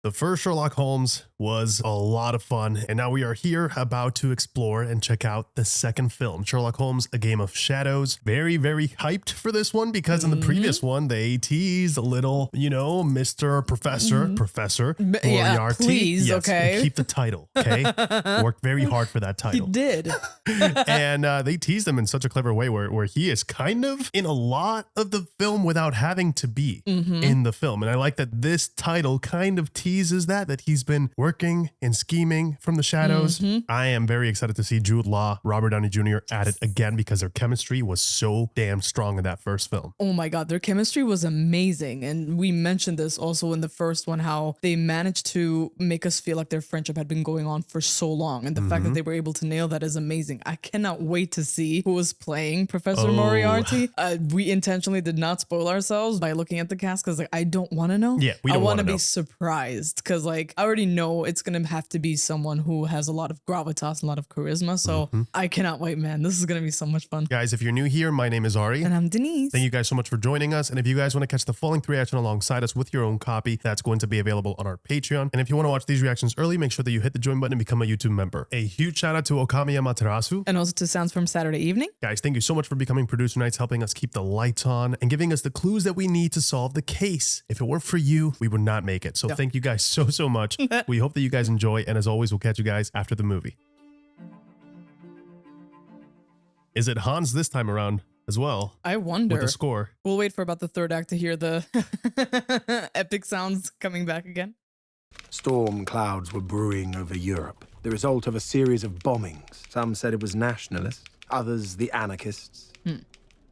The first Sherlock Holmes was a lot of fun, and now we are here about to explore and check out the second film, Sherlock Holmes, A Game of Shadows. Very, very hyped for this one because in the previous one, they teased a little, you know, Mr. Professor Moriarty. Yeah, please, yes, okay. Keep the title, okay? Worked very hard for that title. He did. And they teased him in such a clever way where he is kind of in a lot of the film without having to be in the film. And I like that this title kind of teases that he's been working and scheming from the shadows. I am very excited to see Jude Law, Robert Downey Jr. at it again because their chemistry was so damn strong in that first film. Oh my God, their chemistry was amazing. And we mentioned this also in the first one, how they managed to make us feel like their friendship had been going on for so long. And the fact that they were able to nail that is amazing. I cannot wait to see who is playing Professor Moriarty. We intentionally did not spoil ourselves by looking at the cast because like, I don't want to know. Yeah, we don't I want to know. be surprised because like I already know it's going to have to be someone who has a lot of gravitas, a lot of charisma. So I cannot wait, man. This is going to be so much fun. Guys, if you're new here, my name is Ari. And I'm Denise. Thank you guys so much for joining us. And if you guys want to catch the following 3 reactions alongside us with your own copy, that's going to be available on our Patreon. And if you want to watch these reactions early, make sure that you hit the join button and become a YouTube member. A huge shout out to Okami Amaterasu. And also to Sounds from Saturday Evening. Guys, thank you so much for becoming producer nights, helping us keep the lights on and giving us the clues that we need to solve the case. If it weren't for you, we would not make it. So thank you guys so much. We hope that you guys enjoy. And as always, we'll catch you guys after the movie. Is it Hans this time around as well? I wonder. With the score. We'll wait for about the third act to hear the epic sounds coming back again. Storm clouds were brewing over Europe, the result of a series of bombings. Some said it was nationalists, others the anarchists.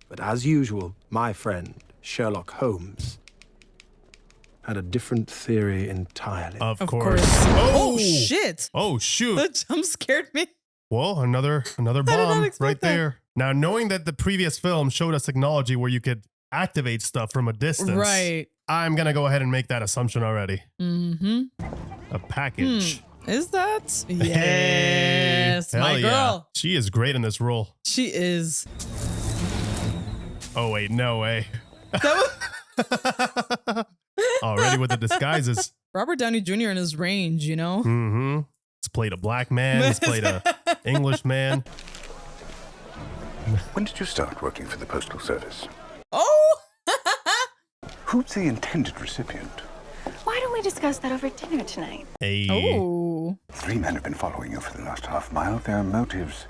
But as usual, my friend, Sherlock Holmes, had a different theory entirely. Of Of course. course. Oh, Oh shit! Oh, shoot. That jump scared me. Well, another not bomb expect right that. there. Now, knowing that the previous film showed us technology where you could activate stuff from a distance, Right. I'm going to go ahead and make that assumption already. Mm-hmm. A package. Is that? Yes, Hell my yeah. girl. She is great in this role. She is. Oh, wait, no way. That was Already with the disguises. Robert Downey Jr. in his range, you know? Mm-hmm. He's played a black man. He's played a English man. When did you start working for the Postal Service? Oh! Who's the intended recipient? Why don't we discuss that over dinner tonight? Hey. Oh. 3 men have been following you for the last half mile. Their motives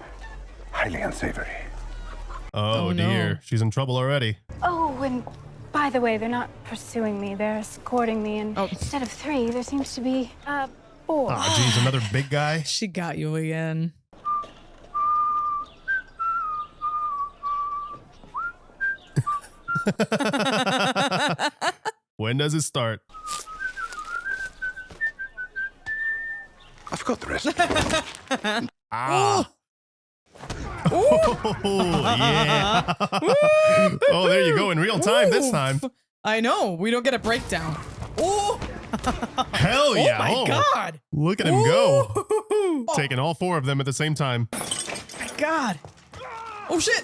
highly unsavory. Oh, Oh, no. dear. She's in trouble already. Oh, and by the way, they're not pursuing me. They're escorting me, and instead of 3, there seems to be 4. Oh, geez, another big guy. She got you again. When does it start? I forgot the rest. Ah. Oh, yeah. Oh, there you go. In real time this time. I know. We don't get a breakdown. Oh! Hell yeah. Oh my God. Look at him go. Ooh. Taking all 4 of them at the same time. My God. Oh, shit.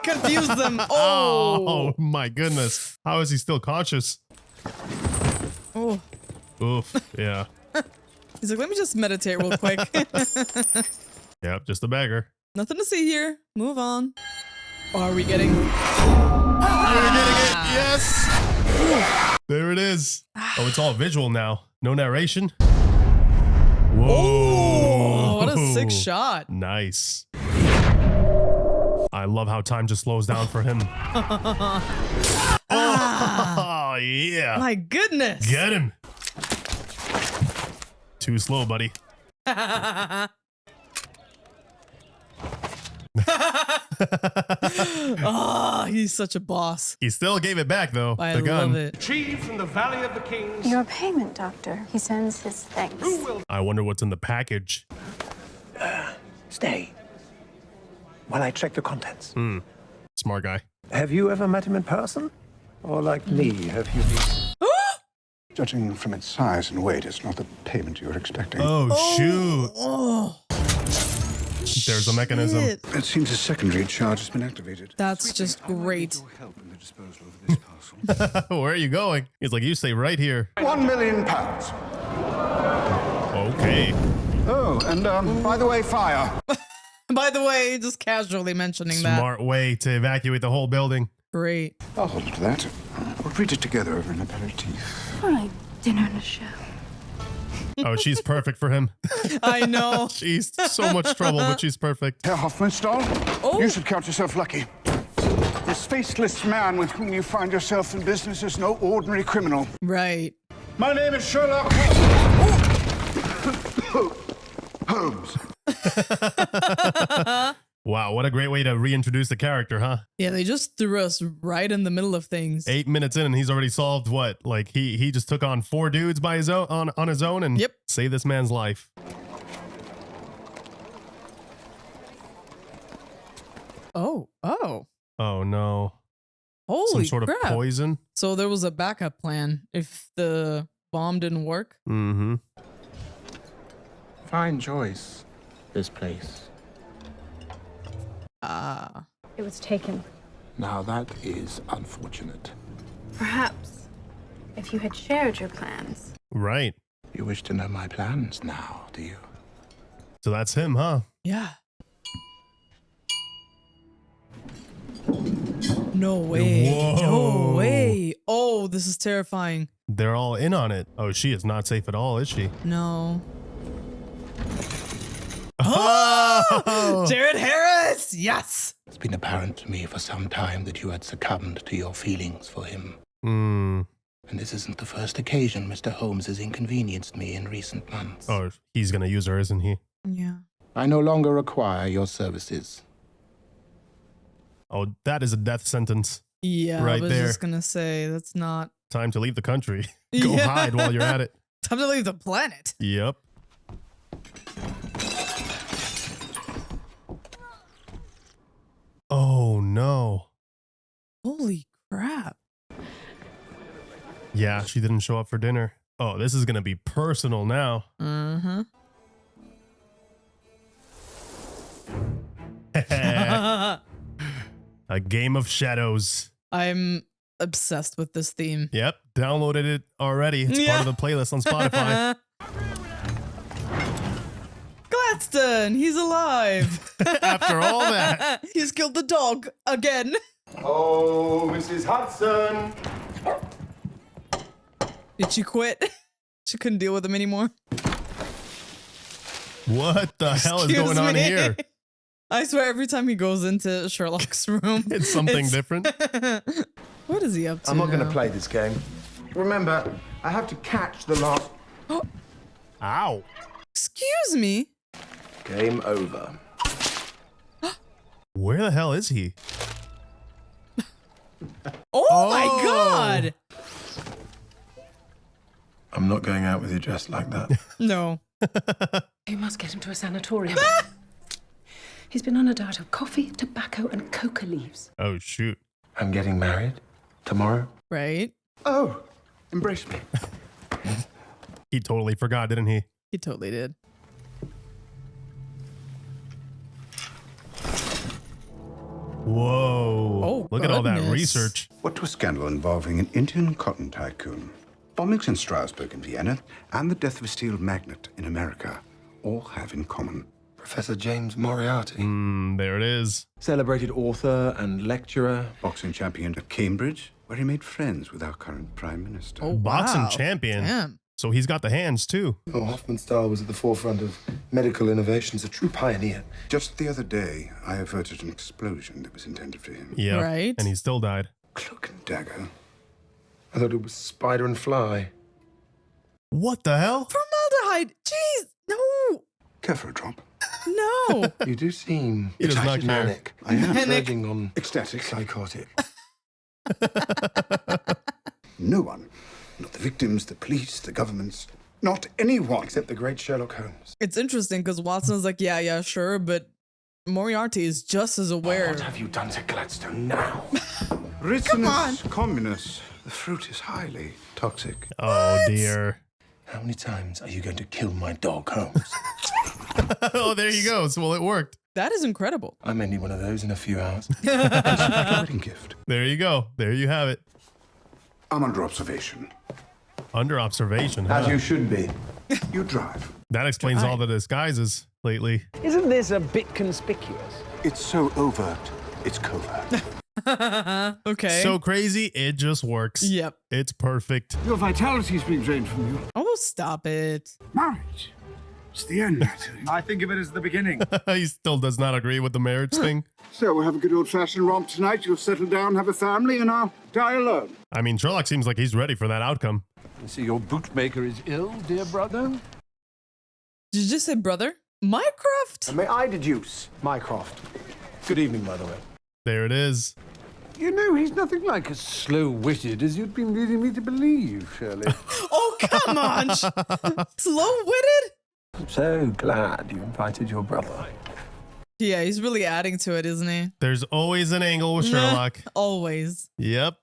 Confused them. Oh. Oh, my goodness. How is he still conscious? Oh. Oof. Yeah. He's like, let me just meditate real quick. Yep, just a beggar. Nothing to see here. Move on. Oh, are we getting... Are we getting it? Yes. There it is. Oh, it's all visual now. No narration. Whoa. Oh, what a sick shot. Nice. I love how time just slows down for him. Oh, yeah. My goodness. Get him. Too slow, buddy. Oh, he's such a boss. He still gave it back, though. I the gun. love it. Retrieved from the Valley of the Kings. Your payment, Doctor. He sends his thanks. I wonder what's in the package. Stay while I check the contents. Smart guy. Have you ever met him in person? Or like me, have you been? Judging from its size and weight, it's not the payment you were expecting. Oh, shoot. Oh. There's a mechanism. shit. It seems a secondary charge has been activated. That's just great. Your help in the disposal of this parcel. Where are you going? He's like, you stay right here. £1 million. Okay. Oh, and by the way, fire. By the way, just casually mentioning that. Smart way to evacuate the whole building. Great. I'll hold to that. We'll read it together over an aperitif. Or like dinner and a show. Oh, she's perfect for him. I know. She's so much trouble, but she's perfect. Herr Hofmannsthal, Oh. you should count yourself lucky. This faceless man with whom you find yourself in business is no ordinary criminal. Right. My name is Sherlock Holmes. Wow, what a great way to reintroduce the character, huh? Yeah, they just threw us right in the middle of things. 8 minutes in and he's already solved what? Like he just took on 4 dudes by his own on his own and Yep. saved this man's life. Oh. Oh no. Holy Some sort crap. of poison. So there was a backup plan if the bomb didn't work. Mm-hmm. Fine choice, this place. Ah. It was taken. Now that is unfortunate. Perhaps if you had shared your plans. Right. You wish to know my plans now, do you? So that's him, huh? Yeah. No way. Whoa. No way. Oh, this is terrifying. They're all in on it. Oh, she is not safe at all, is she? No. Oh! Jared Harris. Yes. It's been apparent to me for some time that you had succumbed to your feelings for him. Hmm. And this isn't the first occasion Mr. Holmes has inconvenienced me in recent months. Oh, he's gonna use her, isn't he? Yeah. I no longer require your services. Oh, that is a death sentence. Yeah. Right I was there. just gonna say that's not Time to leave the country. Go Yeah. hide while you're at it. time to leave the planet. Yep. Oh no. Holy crap. Yeah, she didn't show up for dinner. Oh, this is gonna be personal now. Uh-huh. A game of shadows. I'm obsessed with this theme. Yep, downloaded it already. It's part of the playlist on Spotify. Gladstone, he's alive. After all that. He's killed the dog again. Oh, Mrs. Hudson. Did she quit? She couldn't deal with him anymore. What the hell is Excuse going on me. here? I swear every time he goes into Sherlock's room, It's something different. What is he up to? I'm not going to now? play this game. Remember, I have to catch the last... Ow. Excuse me. Game over. Where the hell is he? Oh my god. I'm not going out with you dressed like that. No. You must get him to a sanatorium. He's been on a diet of coffee, tobacco, and coca leaves. Oh, shoot. I'm getting married tomorrow. Right? Oh, embrace me. He totally forgot, didn't he? He totally did. Whoa. Oh, look at all that goodness. research. What to a scandal involving an Indian cotton tycoon, bombings in Strasbourg and Vienna, and the death of a steel magnate in America all have in common. Professor James Moriarty. There it is. Celebrated author and lecturer. Boxing champion at Cambridge, where he made friends with our current Prime Minister. Oh, Boxing wow. champion. Damn. So he's got the hands too. Oh, Hofmannsthal was at the forefront of medical innovations, a true pioneer. Just the other day, I averted an explosion that was intended for him. Yeah. Right. And he still died. Cloak and dagger. I thought it was spider and fly. What the hell? Formaldehyde. Jeez. No. Care for a drop? No. You do seem He does not care. manic. I am. Verging on Ecstatic. psychotic. No one, not the victims, the police, the governments, not anyone Except the great Sherlock Holmes. It's interesting because Watson's like, yeah, sure, but Moriarty is just as aware. What have you done to Gladstone now? Ricinus communis. The fruit is highly toxic. Oh, dear. How many times are you going to kill my dog, Holmes? Oh, there you go. So, well, it worked. That is incredible. I may need one of those in a few hours. Wedding gift. There you go. There you have it. I'm under observation. Under observation, huh? As you should be. You drive. That explains all the disguises lately. Isn't this a bit conspicuous? It's so overt, it's covert. Okay. So crazy, it just works. Yep. It's perfect. Your vitality's been drained from you. Oh, stop it. Marriage. It's the end, I tell you. I think of it as the beginning. He still does not agree with the marriage thing. So we'll have a good old-fashioned romp tonight. You'll settle down, have a family, and I'll die alone. I mean, Sherlock seems like he's ready for that outcome. I see your bootmaker is ill, dear brother. Did you just say brother? Mycroft? May I deduce, Mycroft? Good evening, by the way. There it is. You know, he's nothing like as slow-witted as you've been leading me to believe, Shirley. Oh, come on. Slow-witted? I'm so glad you invited your brother. Yeah, he's really adding to it, isn't he? There's always an angle with Sherlock. Always. Yep.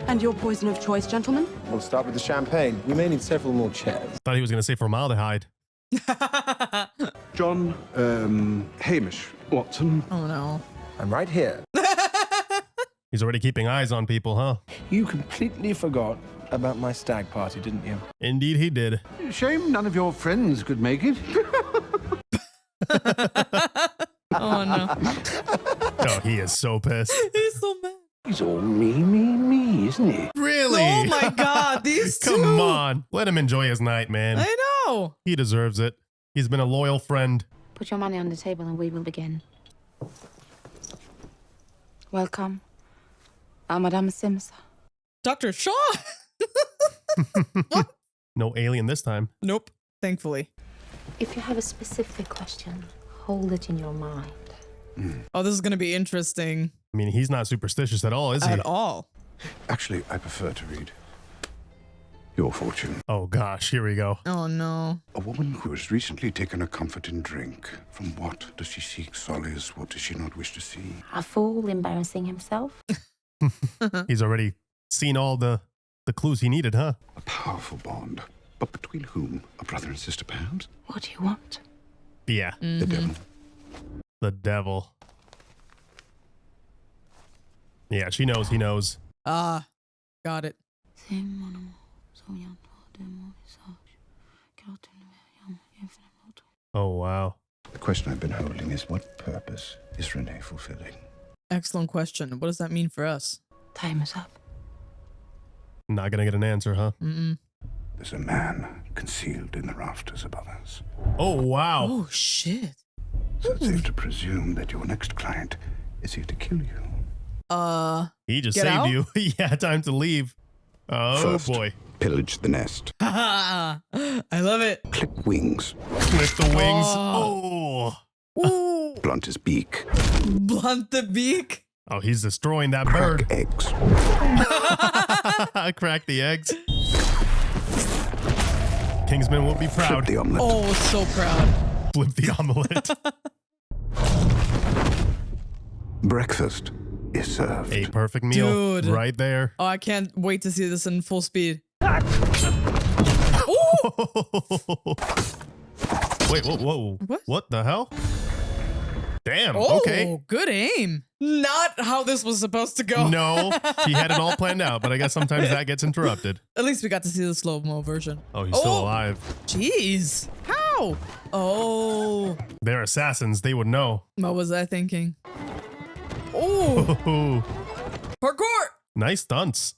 And your poison of choice, gentlemen? We'll start with the champagne. We may need several more chairs. Thought he was going to say formaldehyde. John, Hamish, Watson. Oh, no. I'm right here. He's already keeping eyes on people, huh? You completely forgot about my stag party, didn't you? Indeed he did. Shame none of your friends could make it. Oh, no. Oh, he is so pissed. He's so mad. He's all me, isn't he? Really? Oh, my God. These two. Come on. Let him enjoy his night, man. I know. He deserves it. He's been a loyal friend. Put your money on the table and we will begin. Welcome. I'm Madame Simza. Dr. Shaw? No alien this time. Nope. Thankfully. If you have a specific question, hold it in your mind. Oh, this is going to be interesting. I mean, he's not superstitious at all, is he? At all. Actually, I prefer to read your fortune. Oh, gosh. Here we go. Oh, no. A woman who has recently taken a comforting drink. From what does she seek solace? What does she not wish to see? A fool embarrassing himself. He's already seen all the clues he needed, huh? A powerful bond. But between whom? A brother and sister, perhaps? What do you want? Yeah. The devil. The devil. Yeah, she knows he knows. Ah, got it. Oh, wow. The question I've been holding is, what purpose is Renee fulfilling? Excellent question. What does that mean for us? Time is up. Not gonna get an answer, huh? There's a man concealed in the rafters above us. Oh, wow. Oh, shit. So it's safe to presume that your next client is here to kill you. He just Get saved out? you. Yeah, time to leave. Oh, First, boy. pillage the nest. I love it. Clip wings. Clip the wings. Oh. Ooh. Blunt his beak. Blunt the beak. Oh, he's destroying that Crack bird. eggs. Crack the eggs. Kingsman will be Flip proud. the omelet. Oh, so proud. Flip the omelet. Breakfast is served. A perfect meal. Dude. Right there. Oh, I can't wait to see this in full speed. Wait, whoa. What the hell? Damn, Oh, okay. good aim. Not how this was supposed to go. No, he had it all planned out, but I guess sometimes that gets interrupted. At least we got to see the slow-mo version. Oh, he's still alive. Jeez. How? Oh. They're assassins. They would know. What was I thinking? Oh. Parkour. Nice stunts.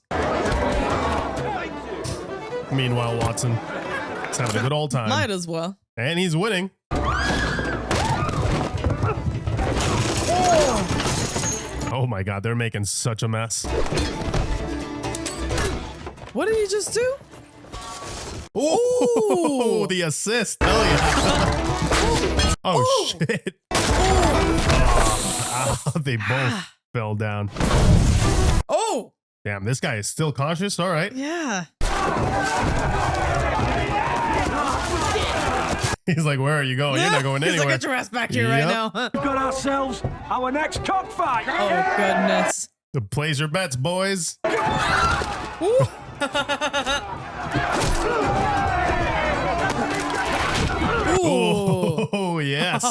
Meanwhile, Watson is having a good old time. Might as well. And he's winning. Oh my god, they're making such a mess. What did he just do? Oh, the assist. Hell yeah. Oh, shit. Oh, they both fell down. Oh. Damn, this guy is still conscious. All right. Yeah. He's like, where are you going? You're not going He's anywhere. like, get your ass back here right now. We've got ourselves our next cockfight. Oh, goodness. Place your bets, boys. Oh, yes.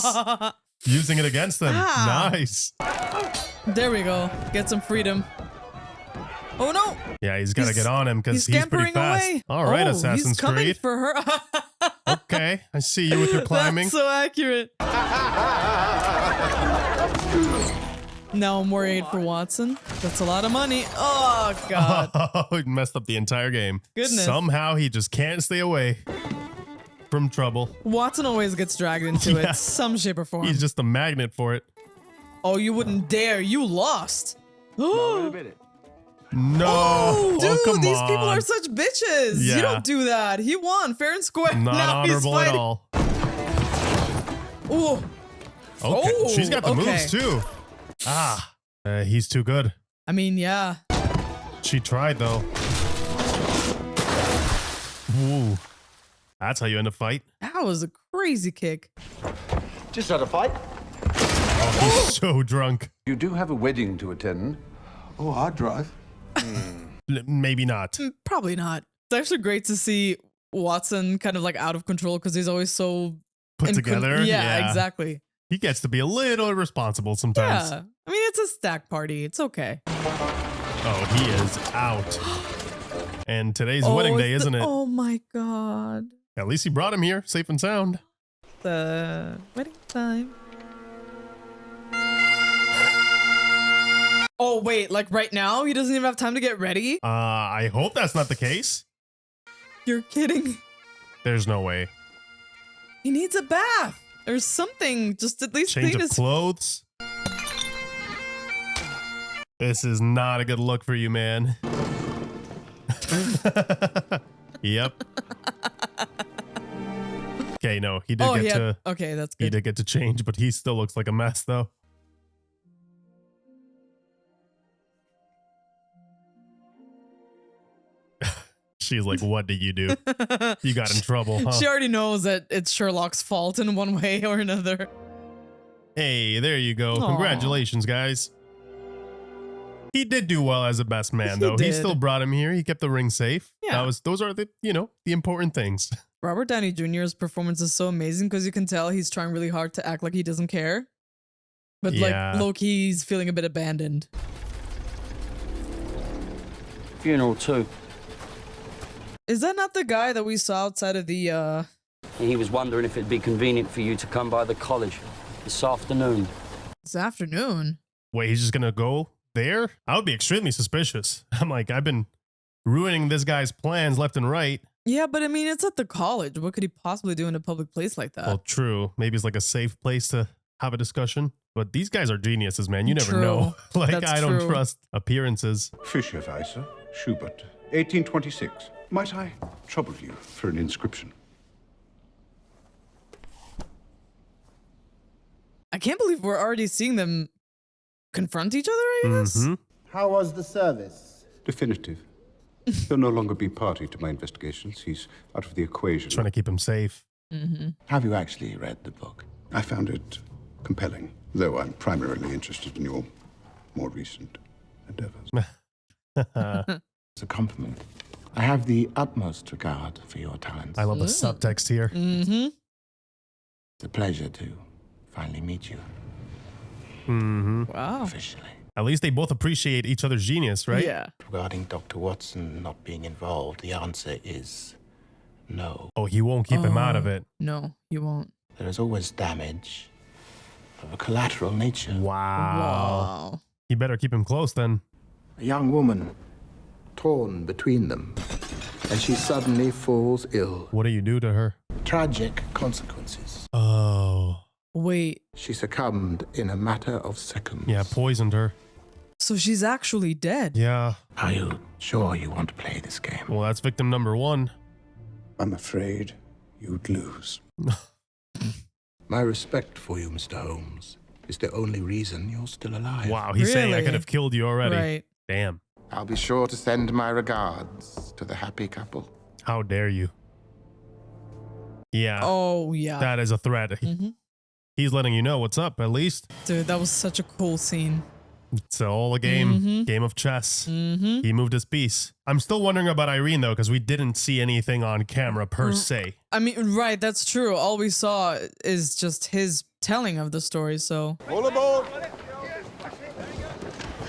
Using it against them. Nice. There we go. Get some freedom. Oh no! Yeah, he's got to get on him because he's pretty fast. Away. All right, oh, Assassin's he's coming Creed. for her. Okay, I see you with your climbing. That's so accurate. Now I'm worried for Watson. That's a lot of money. Oh, God. Oh, he messed up the entire game. Goodness. Somehow he just can't stay away from trouble. Watson always gets dragged into it, some shape or form. He's just a magnet for it. Oh, you wouldn't dare. You lost. No. Oh, dude, come these on. people are such bitches. Yeah. You don't do that. He won fair and square. Not Now he's honorable at fighting. all. Ooh. Okay, Oh, she's got the okay. moves too. He's too good. I mean, yeah. She tried though. Ooh. That's how you end a fight. That was a crazy kick. Just had a fight. Oh, he's so drunk. You do have a wedding to attend. Oh, I'd drive. Maybe not. Probably not. It's actually great to see Watson kind of like out of control because he's always so Put together. Yeah, exactly. He gets to be a little irresponsible sometimes. Yeah. I mean, it's a stack party. It's okay. Oh, he is out. And today's wedding day, isn't it? Oh my God. At least he brought him here, safe and sound. The wedding time. Oh, wait, like right now? He doesn't even have time to get ready? I hope that's not the case. You're kidding. There's no way. He needs a bath or something. Just at least Change clean of his... clothes. This is not a good look for you, man. Yep. Okay, no, he did get to. Okay, that's good. He did get to change, but he still looks like a mess, though. She's like, "What did you do? You got in trouble, huh?" She already knows that it's Sherlock's fault in one way or another. Hey, there you go. Aw. Congratulations, guys. He did do well as a best man, though. He did. still brought him here. He kept the ring safe. Yeah. Those are the important things. Robert Downey Jr.'s performance is so amazing because you can tell he's trying really hard to act like he doesn't care. But Yeah. like low-key, he's feeling a bit abandoned. Funeral too. Is that not the guy that we saw outside of the He was wondering if it'd be convenient for you to come by the college this afternoon. this afternoon? Wait, he's just gonna go there? I would be extremely suspicious. I'm like, I've been ruining this guy's plans left and right. Yeah, but I mean, it's at the college. What could he possibly do in a public place like that? Well, true. Maybe it's like a safe place to have a discussion. But these guys are geniuses, man. You never True. know. Like, That's I don't true. trust appearances. Fischerweiser, Schubert, 1826. Might I trouble you for an inscription? I can't believe we're already seeing them confront each other, I guess? Mm-hmm. How was the service? Definitive. He'll no longer be party to my investigations. He's out of the equation. Trying to keep him safe. Mm-hmm. Have you actually read the book? I found it compelling, though I'm primarily interested in your more recent endeavors. It's a compliment. I have the utmost regard for your talents. I love the subtext here. Mm-hmm. It's a pleasure to finally meet you. Mm-hmm. Wow. Officially. At least they both appreciate each other's genius, right? Yeah. Regarding Dr. Watson not being involved, the answer is no. Oh, he won't keep him out of it. No, you won't. There is always damage of a collateral nature. Wow. You better keep him close then. A young woman, torn between them, and she suddenly falls ill. What do you do to her? Tragic consequences. Oh. Wait. She succumbed in a matter of seconds. Yeah, poisoned her. So she's actually dead. Yeah. Are you sure you want to play this game? Well, that's victim number one. I'm afraid you'd lose. My respect for you, Mr. Holmes, is the only reason you're still alive. Wow, he's saying I could have killed you already. Right. Damn. I'll be sure to send my regards to the happy couple. How dare you? Yeah. Oh, yeah. That is a threat. Mm-hmm. He's letting you know what's up, at least. Dude, that was such a cool scene. It's all a game. Mhm. Game of chess. Mm-hmm. He moved his piece. I'm still wondering about Irene, though, because we didn't see anything on camera per se. I mean, right, that's true. All we saw is just his telling of the story, so. All aboard!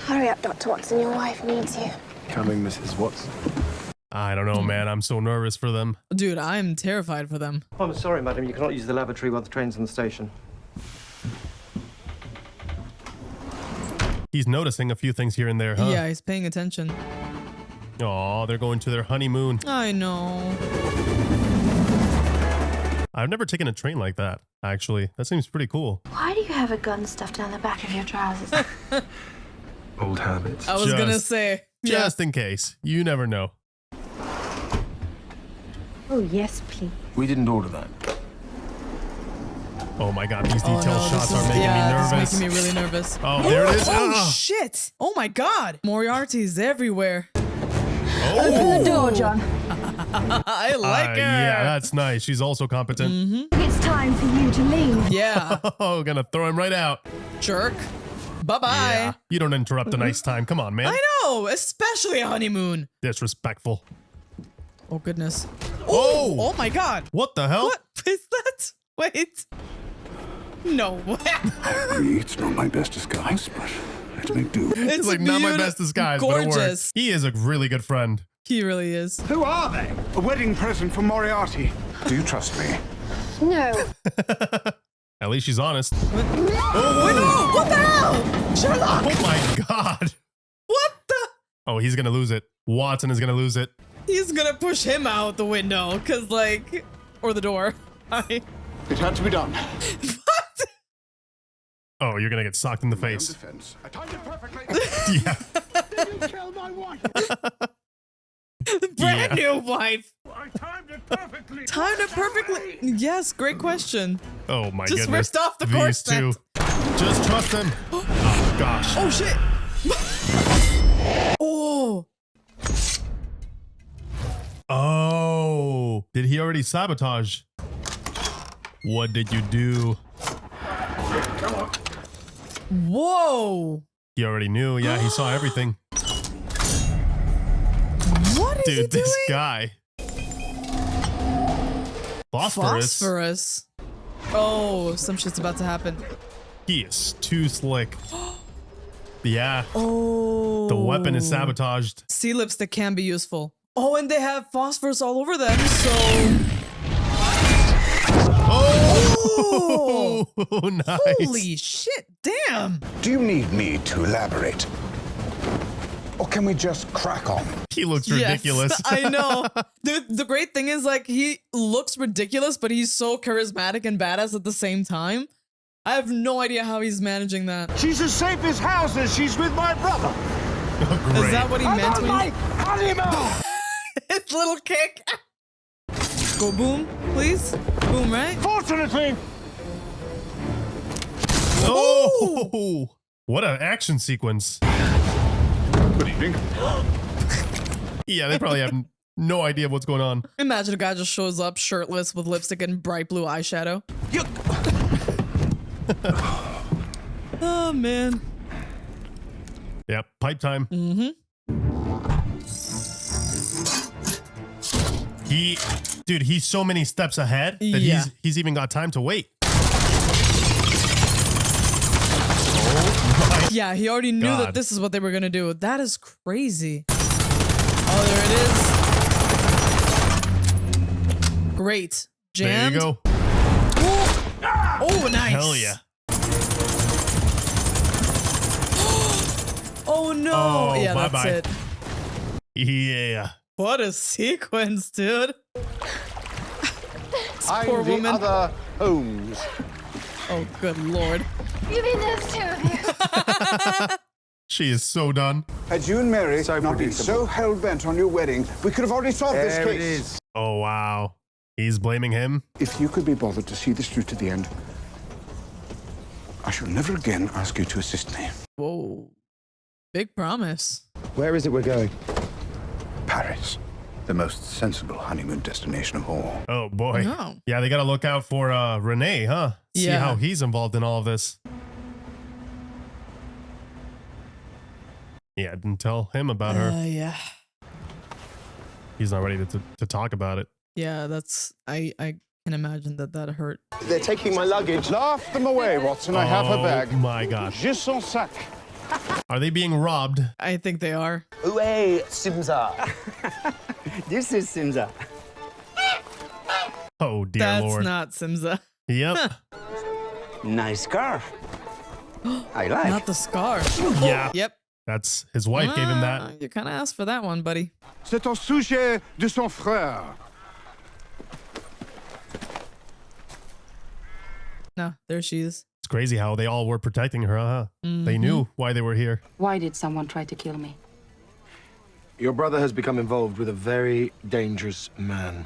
Hurry up, Dr. Watson. Your wife needs you. Coming, Mrs. Watson. I don't know, man. I'm so nervous for them. Dude, I'm terrified for them. I'm sorry, madam. You cannot use the lavatory while the train's in the station. He's noticing a few things here and there, huh? Yeah, he's paying attention. Aw, they're going to their honeymoon. I know. I've never taken a train like that, actually. That seems pretty cool. Why do you have a gun stuffed down the back of your trousers? Old habits. I was gonna say. Just in case. You never know. Oh, yes, please. We didn't order that. Oh my god, these detailed shots are making me nervous. This is making me really nervous. Oh, there it is. Oh, shit. Oh my god. Moriarty's everywhere. Open the door, John. I like her. Yeah, that's nice. She's also competent. It's time for you to leave. Yeah. Oh, gonna throw him right out. Jerk. Bye-bye. Yeah, you don't interrupt a nice time. Come on, man. I know, especially a honeymoon. Disrespectful. Oh, goodness. Oh! Oh, my God. What the hell? What is that? Wait. No way. I agree, it's not my best disguise, but let's make do. It's like not my best disguise, but it works. Gorgeous. He is a really good friend. He really is. Who are they? A wedding present for Moriarty. Do you trust me? No. At least she's honest. Wait, no! What the hell? Sherlock! Oh my god. What the? Oh, he's gonna lose it. Watson is gonna lose it. He's gonna push him out the window, cause like, or the door. It had to be done. What? Oh, you're gonna get socked in the face. Defense. I timed it perfectly. Yeah. Did you kill my wife? Brand new wife. I timed it perfectly. Timed it perfectly. Yes, great question. Oh my Just goodness. ripped off the These corset. two. Just trust him. Oh gosh. Oh shit. Oh. Oh. Did he already sabotage? What did you do? Whoa. He already knew. Yeah, he saw everything. What is he Dude, doing? this guy. Phosphorus. Phosphorus. Oh, some shit's about to happen. He is too slick. Yeah. Oh. The weapon is sabotaged. Sea lipstick can be useful. Oh, and they have phosphorus all over them, so. Oh, nice. Holy shit, damn. Do you need me to elaborate? Or can we just crack on? He looks ridiculous. Yes, I know. The great thing is, like, he looks ridiculous, but he's so charismatic and badass at the same time. I have no idea how he's managing that. She's as safe as houses. She's with my brother. Oh, great. Is that what he meant when he... Honeymoon. His little kick. Go boom, please. Boom, right? Fortunately. Oh, what an action sequence. Good evening. Yeah, they probably have no idea what's going on. Imagine a guy just shows up shirtless with lipstick and bright blue eyeshadow. Oh, man. Yep, pipe time. He's so many steps ahead that Yeah. he's even got time to wait. Yeah, he already knew that this is what they were gonna do. That is crazy. Oh, there it is. Great. Jammed. There you go. Oh, nice. Hell yeah. Oh no. Oh, yeah, that's bye-bye. it. Yeah. What a sequence, dude. This I'm poor the woman. other Holmes. Oh, good lord. You mean there's two of you? She is so done. Had you and Mary not been so hell-bent on your wedding, we could have already solved this There case. it is. Oh, wow. He's blaming him. If you could be bothered to see this through to the end, I shall never again ask you to assist me. Whoa. Big promise. Where is it we're going? Paris. The most sensible honeymoon destination of all. Oh, boy. No. Yeah, they got to look out for Renee, huh? See Yeah. how he's involved in all of this. Yeah, I didn't tell him about her. Yeah. He's not ready to talk about it. Yeah, that's I Can imagine that hurt. They're taking my luggage. Laugh them away, Watson. I have her bag. Oh my God. J'ai son sac. Are they being robbed? I think they are. Hey, Simza. This is Simza. Oh, dear That's Lord. not Simza. Yep. Nice scarf. I like. Not the scarf. Yeah. Yep. That's his wife gave him that. You kind of asked for that one, buddy. C'est au sujet de son frère. No, there she is. It's crazy how they all were protecting her, huh? They knew why they were here. Why did someone try to kill me? Your brother has become involved with a very dangerous man.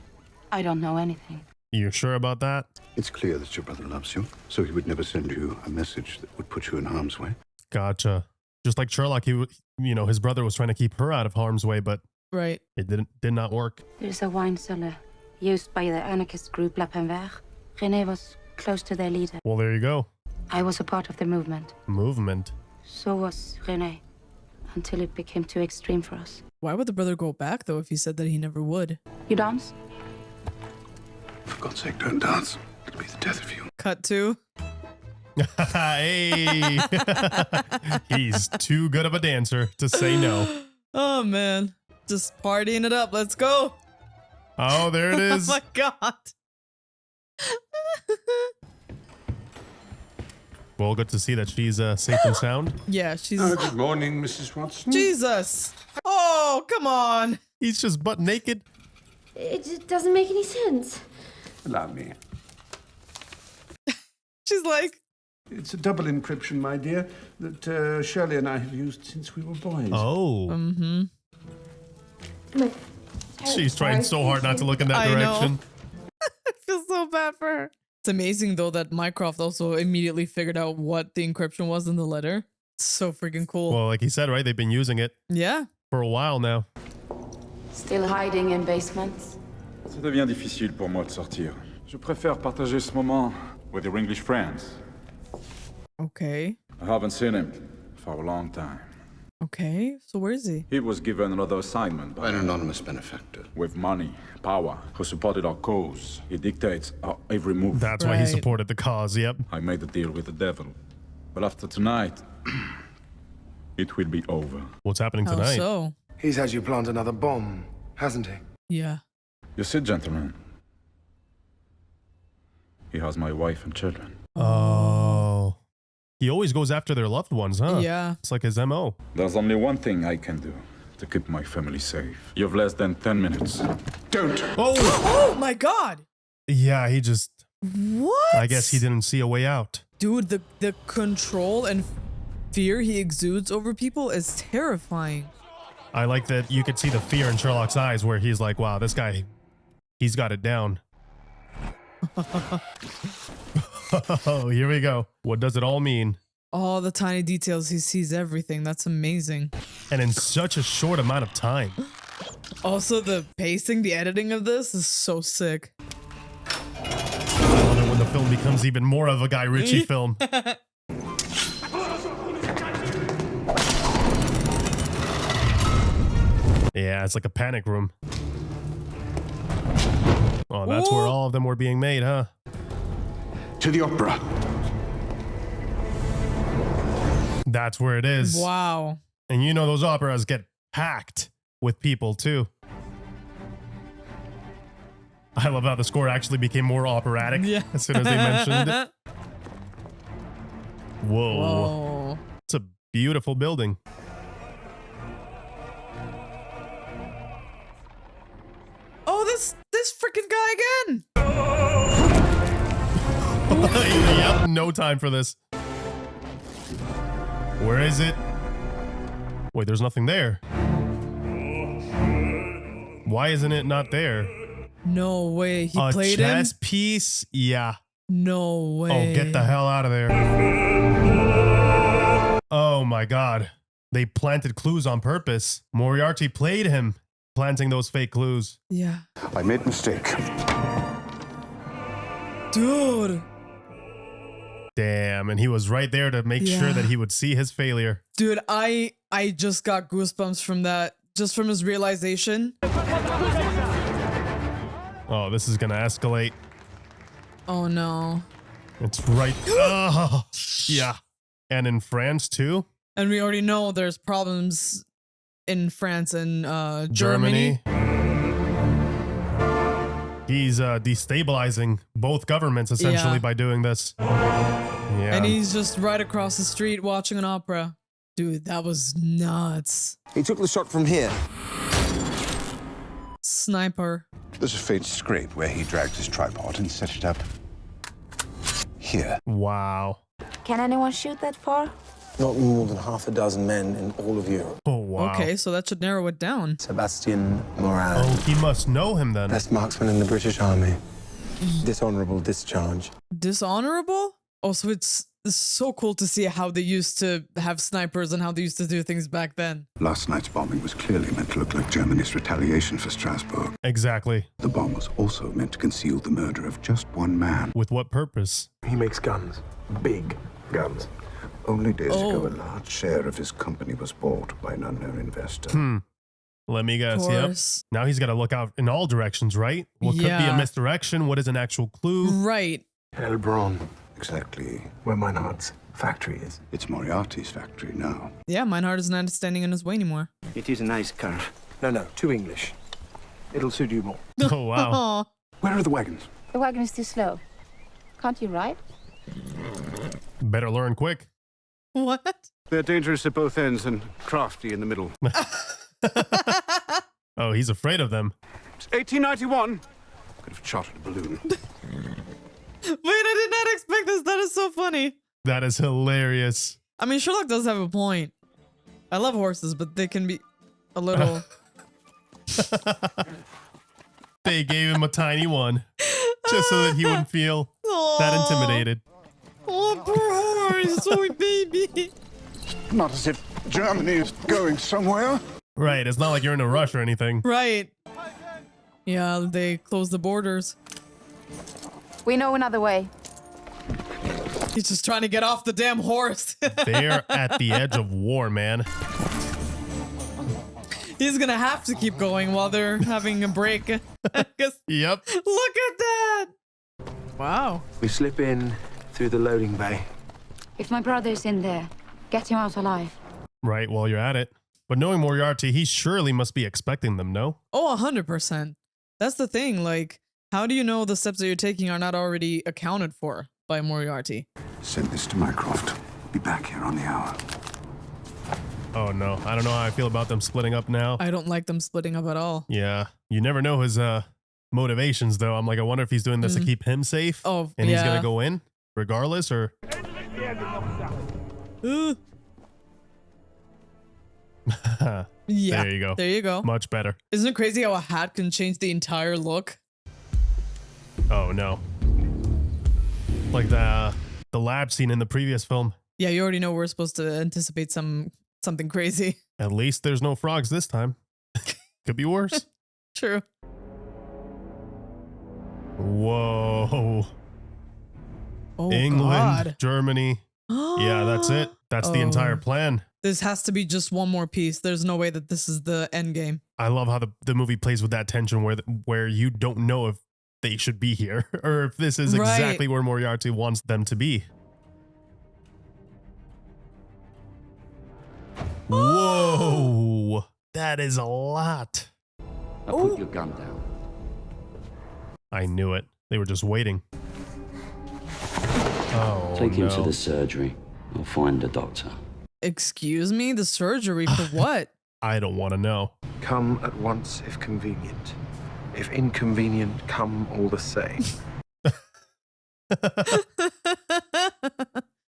I don't know anything. You sure about that? It's clear that your brother loves you, so he would never send you a message that would put you in harm's way. Gotcha. Just like Sherlock, his brother was trying to keep her out of harm's way, but right. It did not work. There's a wine cellar used by the anarchist group Lapin Vert. René was close to their leader. Well, there you go. I was a part of the movement. Movement. So was René, until it became too extreme for us. Why would the brother go back, though, if he said that he never would? You dance? For God's sake, don't dance. It'll be the death of you. Cut to. Hey. He's too good of a dancer to say no. Oh, man. Just partying it up. Let's go. Oh, there it is. Oh, my God. Well, good to see that she's safe and sound. Yeah, she's... Good morning, Mrs. Watson. Jesus. Oh, come on. He's just butt naked. It doesn't make any sense. Allow me. She's like... It's a double encryption, my dear, that Shirley and I have used since we were boys. Oh. Mm-hmm. She's trying so hard not to look in that direction. I feel so bad for her. It's amazing, though, that Mycroft also immediately figured out what the encryption was in the letter. It's so freaking cool. Well, like he said, right? They've been using it. Yeah. For a while now. Still hiding in basements? Ça devient difficile pour moi de sortir. Je préfère partager ce moment with your English friends. Okay. I haven't seen him for a long time. Okay, so where is he? He was given another assignment by an anonymous benefactor. With money, power, who supported our cause. He dictates our every move. That's why he supported the cause, yep. I made a deal with the devil. But after tonight, it will be over. What's happening How tonight? so? He's had you plant another bomb, hasn't he? Yeah. You see, gentlemen, he has my wife and children. Oh. He always goes after their loved ones, huh? Yeah. It's like his MO. There's only one thing I can do to keep my family safe. You have less than 10 minutes. Don't! Oh! Oh my God! Yeah, he just... What? I guess he didn't see a way out. Dude, the control and fear he exudes over people is terrifying. I like that you could see the fear in Sherlock's eyes where he's like, wow, this guy, he's got it down. Oh, here we go. What does it all mean? All the tiny details, he sees everything. That's amazing. And in such a short amount of time. Also, the pacing, the editing of this is so sick. I love it when the film becomes even more of a Guy Ritchie film. Yeah, it's like a panic room. Oh, that's where all of them were being made, huh? To the opera. That's where it is. Wow. And you know those operas get packed with people too. I love how the score actually became more operatic as soon as they mentioned it. Whoa. It's a beautiful building. Oh, this freaking guy again. Yep, no time for this. Where is it? Wait, there's nothing there. Why isn't it not there? No way. He A played him? chess piece? Yeah. No way. Oh, get the hell out of there. Oh my God. They planted clues on purpose. Moriarty played him, planting those fake clues. Yeah. I made a mistake. Dude. Damn, and he was right there to make sure that he would see his failure. Dude, I just got goosebumps from that, just from his realization. Oh, this is gonna escalate. Oh no. It's right. Oh, yeah. And in France too. And we already know there's problems in France and Germany. He's destabilizing both governments essentially by doing this. Yeah. And he's just right across the street watching an opera. Dude, that was nuts. He took the shot from here. Sniper. There's a faint scrape where he dragged his tripod and set it up here. Wow. Can anyone shoot that far? Not more than half a dozen men in all of Europe. Oh, wow. Okay, so that should narrow it down. Sebastian Moriarty. Oh, he must know him then. Best marksman in the British Army. Dishonorable discharge. Dishonorable? Oh, so it's so cool to see how they used to have snipers and how they used to do things back then. Last night's bombing was clearly meant to look like Germany's retaliation for Strasbourg. Exactly. The bomb was also meant to conceal the murder of just one man. With what purpose? He makes guns. Big guns. Only days ago, a large share of his company was bought by an unknown investor. Let me guess. Yep. Now he's got to look out in all directions, right? What could be a misdirection? What is an actual clue? Right. Heilbronn. Exactly. Where Meinhardt's factory is. It's Moriarty's factory now. Yeah, Meinhardt is not standing in his way anymore. It is a nice car. No, too English. It'll suit you more. Oh, wow. Where are the wagons? The wagon is too slow. Can't you ride? Better learn quick. What? They're dangerous at both ends and crafty in the middle. Oh, he's afraid of them. It's 1891. Could have chartered a balloon. Wait, I did not expect this. That is so funny. That is hilarious. I mean, Sherlock does have a point. I love horses, but they can be a little... They gave him a tiny one just so that he wouldn't feel that intimidated. Oh, poor horse. Sorry, baby. Not as if Germany is going somewhere. Right, it's not like you're in a rush or anything. Right. Yeah, they closed the borders. We know another way. He's just trying to get off the damn horse. They're at the edge of war, man. He's gonna have to keep going while they're having a break. Yep. Look at that. Wow. We slip in through the loading bay. If my brother's in there, get him out alive. Right, while you're at it. But knowing Moriarty, he surely must be expecting them, no? Oh, 100%. That's the thing. Like, how do you know the steps that you're taking are not already accounted for by Moriarty? Send this to Mycroft. Be back here on the hour. Oh no, I don't know how I feel about them splitting up now. I don't like them splitting up at all. Yeah, you never know his motivations though. I'm like, I wonder if he's doing this to keep him safe. Oh, and he's gonna go in regardless, or. Yeah, there you go. There you go. Much better. Isn't it crazy how a hat can change the entire look? Oh no. Like the lab scene in the previous film. Yeah, you already know we're supposed to anticipate something crazy. At least there's no frogs this time. Could be worse. True. Whoa. Oh, England, God. Germany. Yeah, that's it. That's the entire plan. This has to be just one more piece. There's no way that this is the end game. I love how the movie plays with that tension where you don't know if they should be here or if this is exactly where Moriarty wants them to be. Whoa, that is a lot. Now put your gun down. I knew it. They were just waiting. Oh, Take him to the surgery. I'll find the doctor. Excuse me? The surgery for what? I don't want to know. Come at once if convenient. If inconvenient, come all the same.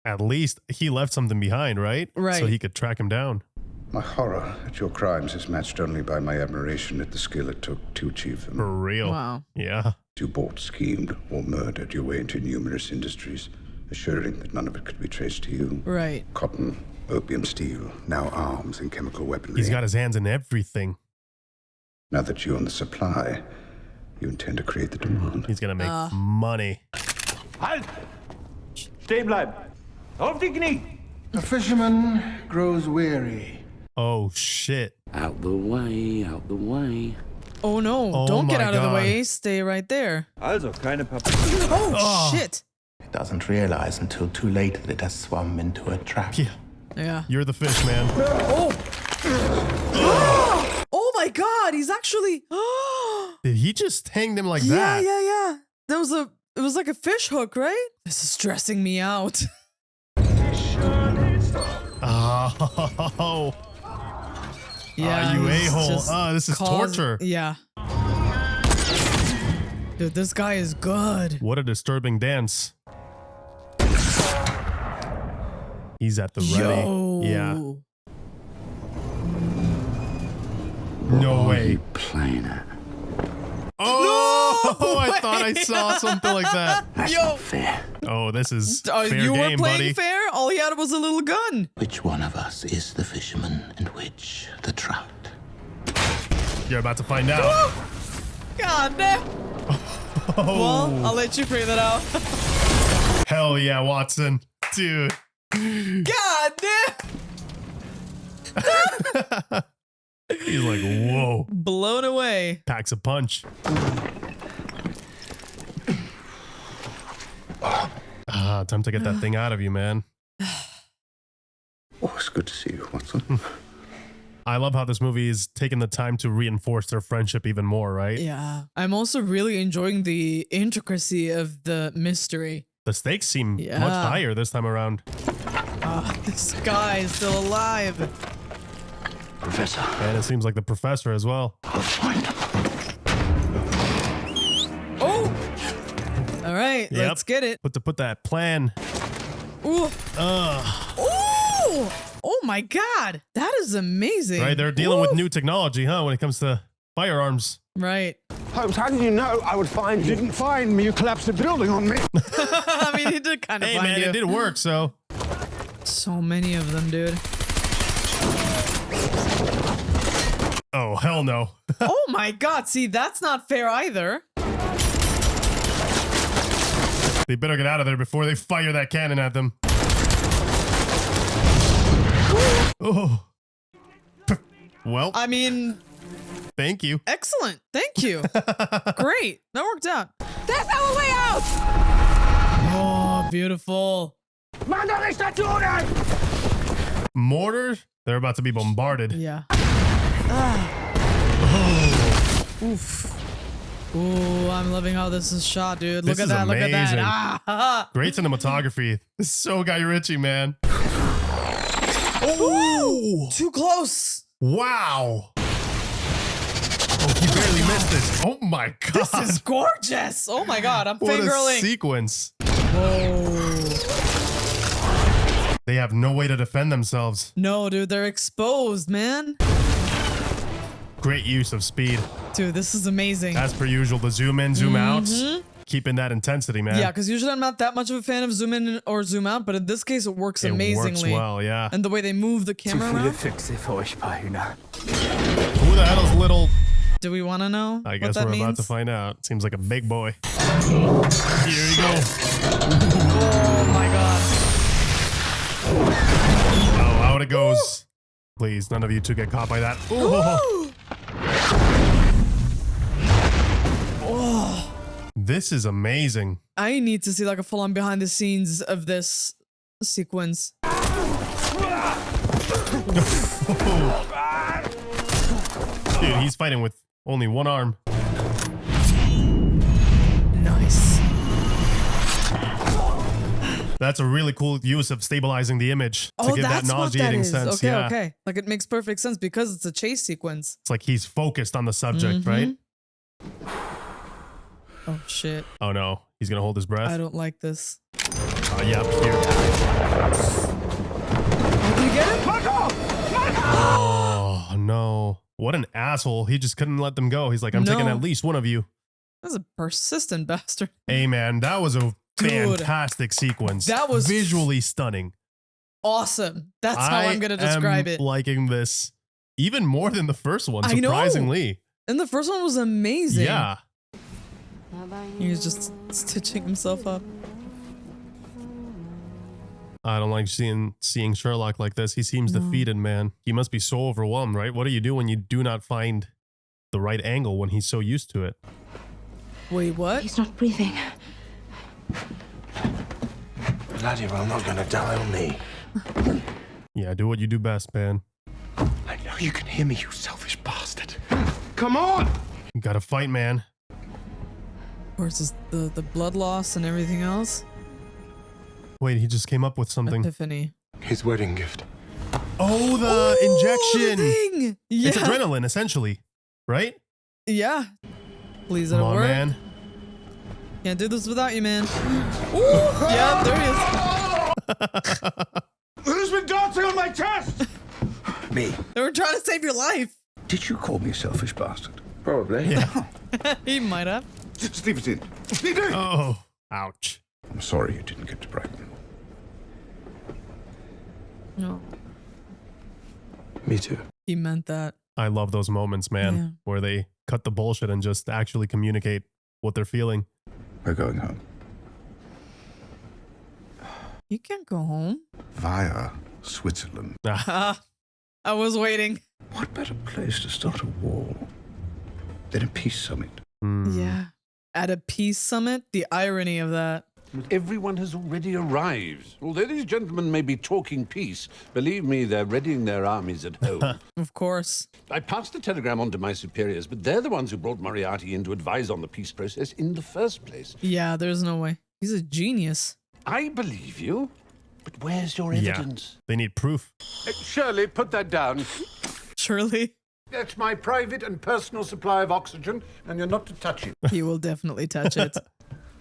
At least he left something behind, right? Right. So he could track him down. My horror at your crimes is matched only by my admiration at the skill it took to achieve them. For real. Wow. Yeah. You bought, schemed, or murdered your way into numerous industries, assuring that none of it could be traced to you. Right. Cotton, opium, steel, now arms and chemical weaponry. He's got his hands in everything. Now that you own the supply, you intend to create the demand. He's gonna make money. Halt! Stehen bleiben! Auf die Knie! A fisherman grows weary. Oh shit. Out the way, out the way. Oh no, Oh don't get my out of the God. way. Stay right there. Also, keine Papier. Oh, shit. It doesn't realize until too late that it has swum into a trap. Yeah. You're the fish, man. Oh. Oh my God, he's actually. Did he just hang them like Yeah, that? yeah. It was like a fish hook, right? This is stressing me out. Oh. Yeah, you he's a-hole. just This is torture. Yeah. Dude, this guy is good. What a disturbing dance. He's at the ready. Yo. Yeah. No way. Playing it. Oh, No I thought I saw something like that. That's not fair. Oh, this is fair you were game, playing buddy. fair? All he had was a little gun. Which one of us is the fisherman and which the trout? You're about to find out. God damn. Well, I'll let you figure that out. Hell yeah, Watson. Dude. God damn. He's like, whoa. Blown away. Packs a punch. Time to get that thing out of you, man. Oh, it's good to see you, Watson. I love how this movie is taking the time to reinforce their friendship even more, right? Yeah. I'm also really enjoying the intricacy of the mystery. The stakes seem much Yeah. higher this time around. This guy is still alive. Professor. And it seems like the professor as well. Oh! All right, Yep. let's get it. Put that plan. Ooh. Ooh! Oh my God. That is amazing. Right, they're dealing with new technology, huh, when it comes to firearms. Right. Holmes, how did you know I would find you? Didn't find me. You collapsed the building on me. I mean, he did kind of Hey, find man, you. it did work, so. So many of them, dude. Oh, hell no. Oh my God. See, that's not fair either. They better get out of there before they fire that cannon at them. Oh. Well, I mean, thank you. excellent. Thank you. Great. That worked out. That's our way out! Oh, beautiful. Mortar? They're about to be bombarded. Yeah. Oof. Ooh, I'm loving how this is shot, dude. Look This at is that. Look at amazing. that. Ah. Great cinematography. This is so Guy Ritchie, man. Oh, too close. Wow. Oh, he barely missed this. Oh my God. This is gorgeous. Oh my God, I'm What a fangirling. sequence. Whoa. They have no way to defend themselves. No, dude, they're exposed, man. Great use of speed. Dude, this is amazing. As per usual, the zoom in, zoom outs. Keeping that intensity, man. Yeah, because usually I'm not that much of a fan of zoom in or zoom out, but in this case, it works amazingly. It works well, yeah. And the way they move the camera around. Who the hell is little... Do we want to know I what guess that we're means? about to find out. Seems like a big boy. Here you go. Oh my God. Oh, out it goes. Please, none of you two get caught by that. Ooh. Oh. This is amazing. I need to see like a full-on behind the scenes of this sequence. Dude, he's fighting with only one arm. Nice. That's a really cool use of stabilizing the image to Oh, give that that's what that nauseating is. sense. Okay, yeah. okay. Like it makes perfect sense because it's a chase sequence. It's like he's focused on the subject, right? Oh shit. Oh no, he's gonna hold his breath. I don't like this. Yep, here. Did you get it? Oh no. What an asshole. He just couldn't let them go. He's like, I'm taking No. at least one of you. That's a persistent bastard. Hey man, that was a Dude. fantastic sequence. That was visually stunning. Awesome. That's how I'm gonna describe it. Liking this even more than the first one, I know. surprisingly. And the first one was amazing. Yeah. He was just stitching himself up. I don't like seeing Sherlock like this. He seems defeated, man. He must be so overwhelmed, right? What do you do when you do not find the right angle when he's so used to it. Wait, what? He's not breathing. Bloody well, not gonna die on me. Yeah, do what you do best, man. I know you can hear me, you selfish bastard. Come on! You gotta fight, man. Versus the blood loss and everything else. Wait, he just came up with something. Epiphany. His wedding gift. Oh, the injection. Thing. Yeah. It's adrenaline, essentially, right? Yeah. Please let Come it on, work. man. Can't do this without you, man. Ooh, yeah, there he is. Who's been dancing on my chest? Me. They were trying to save your life. Did you call me a selfish bastard? Probably. Yeah. He might have. Leave it in. Leave it in. Oh, ouch. I'm sorry you didn't get to Brighton. No. Me too. He meant that. I love those moments, man, Yeah. where they cut the bullshit and just actually communicate what they're feeling. We're going home. You can't go home. Via Switzerland. I was waiting. What better place to start a war than a peace summit? Yeah. At a peace summit, the irony of that. Everyone has already arrived. Although these gentlemen may be talking peace, believe me, they're readying their armies at home. Of course. I passed the telegram on to my superiors, but they're the ones who brought Moriarty in to advise on the peace process in the first place. Yeah, there's no way. He's a genius. I believe you, but where's your evidence? They need proof. Shirley, put that down. Surely. That's my private and personal supply of oxygen, and you're not to touch it. He will definitely touch it.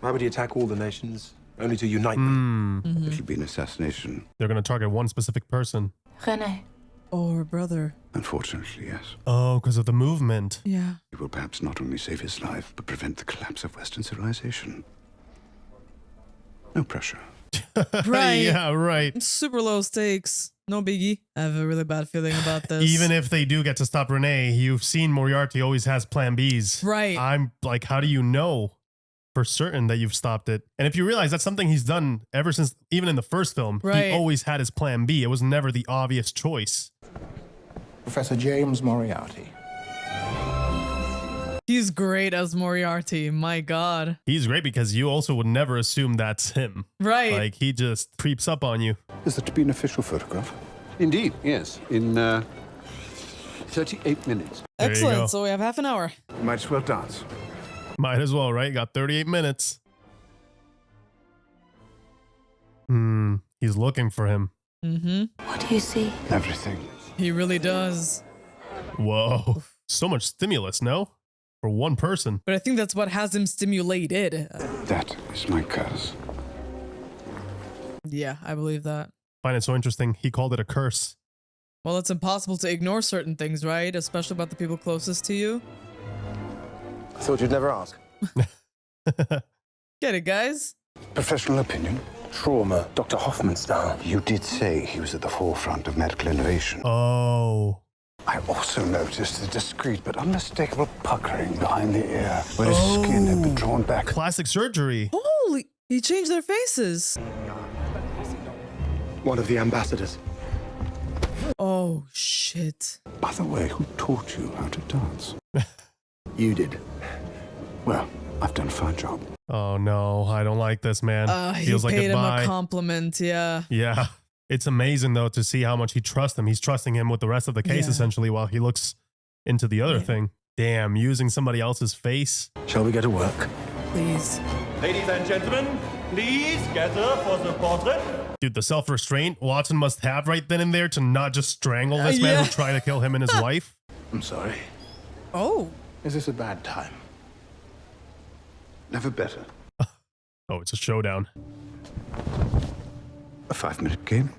Why would he attack all the nations? Only to unite them. It'll be an assassination. They're going to target one specific person. René. Oh, her brother. Unfortunately, yes. Oh, because of the movement. Yeah. It will perhaps not only save his life, but prevent the collapse of Western civilization. No pressure. Right. Yeah, right. Super low stakes. No biggie. I have a really bad feeling about this. Even if they do get to stop Renee, you've seen Moriarty always has plan Bs. Right. I'm like, how do you know for certain that you've stopped it? And if you realize that's something he's done ever since, even in the first film, Right. he always had his plan B. It was never the obvious choice. Professor James Moriarty. He's great as Moriarty. My God. He's great because you also would never assume that's him. Right. Like, he just creeps up on you. Is that to be an official photograph? Indeed, yes. In 38 minutes. There you go. Excellent. So we have half an hour. You might as well dance. Might as well, right? Got 38 minutes. He's looking for him. What do you see? Everything. He really does. Whoa. So much stimulus, no? For one person. But I think that's what has him stimulated. That is my curse. Yeah, I believe that. Find it so interesting. He called it a curse. Well, it's impossible to ignore certain things, right? Especially about the people closest to you. I thought you'd never ask. Get it, guys? Professional opinion? Trauma, Dr. Hoffman style. You did say he was at the forefront of medical innovation. Oh. I also noticed the discreet but unmistakable puckering behind the ear, where his skin had been drawn back. Plastic surgery. Holy, he changed their faces. One of the ambassadors. Oh, shit. By the way, who taught you how to dance? You did. Well, I've done a fine job. Oh no, I don't like this, man. He Feels like paid him goodbye. a compliment, yeah. Yeah. It's amazing though to see how much he trusts him. He's trusting him with the rest of the case Yeah. essentially while he looks into the other thing. Damn, using somebody else's face. Shall we get to work? Please. Ladies and gentlemen, please gather for the portrait. Dude, the self-restraint Watson must have right then and there to not just strangle this man yeah. who tried to kill him and his wife. I'm sorry. Oh. Is this a bad time? Never better. Oh, it's a showdown. A 5-minute game?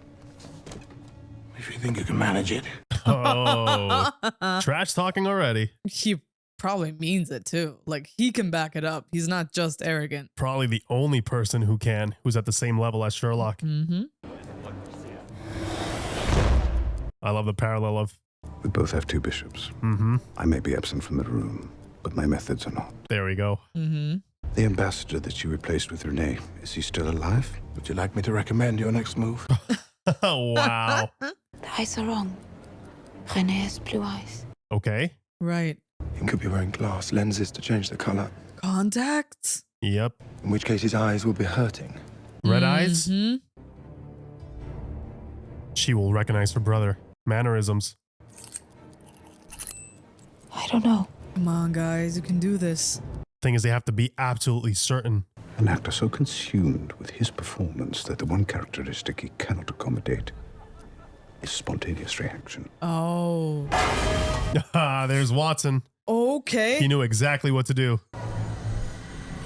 If you think you can manage it. Oh, trash talking already. He probably means it too. Like, he can back it up. He's not just arrogant. Probably the only person who can, who's at the same level as Sherlock. I love the parallel of... We both have 2 bishops. I may be absent from the room, but my methods are not. There we go. The ambassador that you replaced with Renee, is he still alive? Would you like me to recommend your next move? Oh, wow. The eyes are wrong. René has blue eyes. Okay. Right. He could be wearing glass lenses to change the color. Contacts? Yep. In which case his eyes will be hurting. Red eyes? She will recognize her brother. Mannerisms. I don't know. Come on, guys. You can do this. Thing is, they have to be absolutely certain. An actor so consumed with his performance that the one characteristic he cannot accommodate is spontaneous reaction. Oh. There's Watson. Okay. He knew exactly what to do.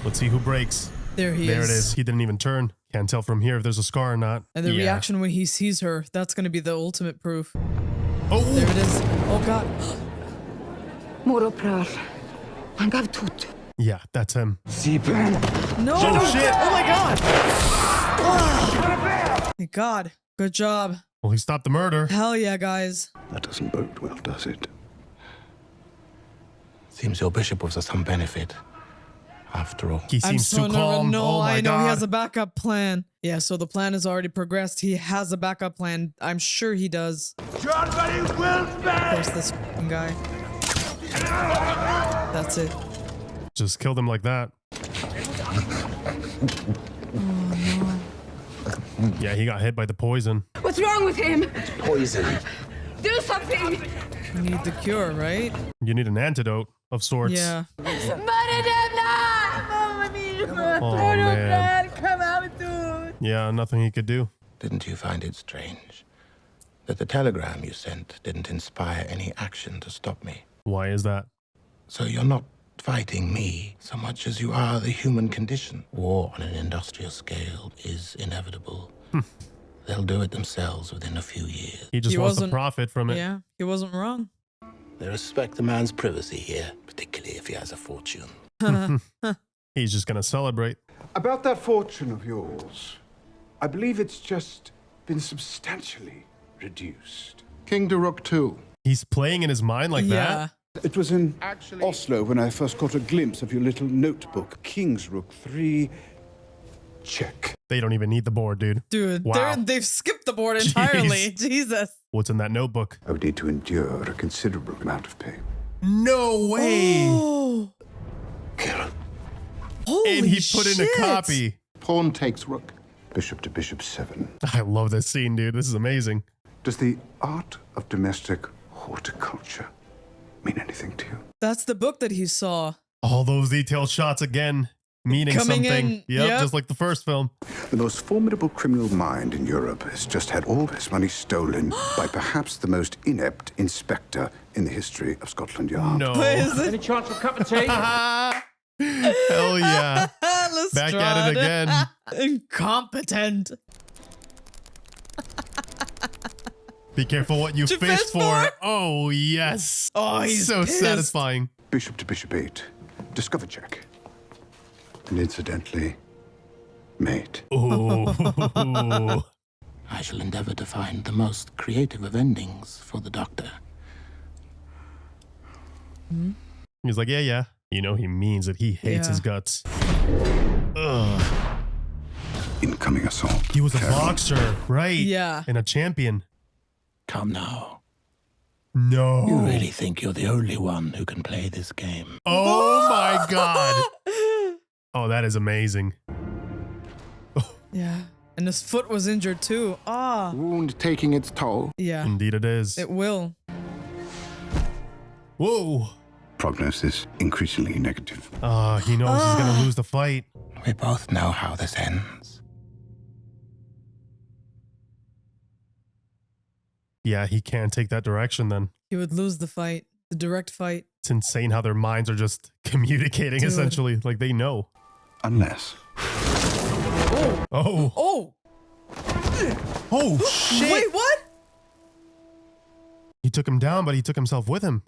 Let's see who breaks. There he is. There it is. He didn't even turn. Can't tell from here if there's a scar or not. And the reaction when he sees her, that's going to be the ultimate proof. Oh. There it is. Oh, God. Moro pral. Hangav tut. Yeah, that's him. No. Oh, shit. Oh, my God. Oh. Thank God. Good job. Well, he stopped the murder. Hell yeah, guys. That doesn't bode well, does it? Seems your bishop was of some benefit. After all. He seems too calm. No, oh my I know God. he has a backup plan. Yeah, so the plan has already progressed. He has a backup plan. I'm sure he does. Of course, this f***ing guy. That's it. Just killed him like that. Yeah, he got hit by the poison. What's wrong with him? Poison. Do something! You need the cure, right? You need an antidote of sorts. Yeah. Oh, man. Yeah, nothing he could do. Didn't you find it strange that the telegram you sent didn't inspire any action to stop me? Why is that? So you're not fighting me so much as you are the human condition. War on an industrial scale is inevitable. They'll do it themselves within a few years. He just wants to profit from it. Yeah, he wasn't wrong. They respect a man's privacy here, particularly if he has a fortune. He's just gonna celebrate. About that fortune of yours, I believe it's just been substantially reduced. King Daruk II. He's playing in his mind like that? It was in Oslo when I first caught a glimpse of your little notebook. King's Rook 3. Check. They don't even need the board, dude. Dude, Wow. they've skipped the board entirely. Jeez. Jesus. What's in that notebook? I would need to endure a considerable amount of pain. No way! Oh. Holy And he put in a shit. copy. Pawn takes rook. Bishop to bishop 7. I love this scene, dude. This is amazing. Does the art of domestic horticulture mean anything to you? That's the book that he saw. All those detailed shots again, meaning Coming something. in, Yep, yep. just like the first film. The most formidable criminal mind in Europe has just had all his money stolen by perhaps the most inept inspector in the history of Scotland Yard. No. Any chance for a cup of tea? Hell yeah. Back at it again. Incompetent. Be careful what you To fish fish for. Oh, yes. Oh, he's so pissed. satisfying. Bishop to bishop 8. Discover check. And incidentally, mate. Ooh. I shall endeavor to find the most creative of endings for the Doctor. He's like, yeah. You know he means it. He hates his guts. Ugh. Incoming assault. He was a boxer, right? Yeah. And a champion. Come now. No. You really think you're the only one who can play this game? Oh my God. Oh, that is amazing. Yeah. And his foot was injured too. Ah. Wound taking its toll. Yeah. Indeed it is. It will. Whoa. Prognosis increasingly negative. He knows he's going to lose the fight. We both know how this ends. Yeah, he can't take that direction then. He would lose the fight. The direct fight. It's insane how their minds are just communicating, Dude. essentially. Like they know. Unless. Oh. Oh. Oh, shit. Wait, what? He took him down, but he took himself with him.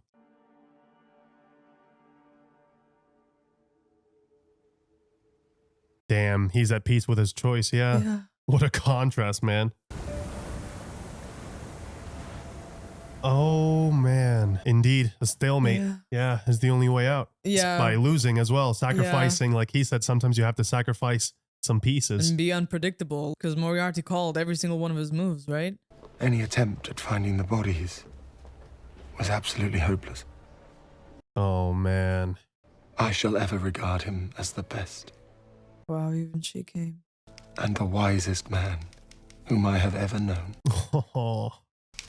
Damn, he's at peace with his choice. Yeah. What a contrast, man. Oh, man. Indeed, a stalemate. Yeah, is the only way out. Yeah. By losing as well, sacrificing. Like he said, sometimes you have to sacrifice some pieces. And be unpredictable. Because Moriarty called every single one of his moves, right? Any attempt at finding the bodies was absolutely hopeless. Oh, man. I shall ever regard him as the best. Wow, even she came. And the wisest man whom I have ever known. Oh.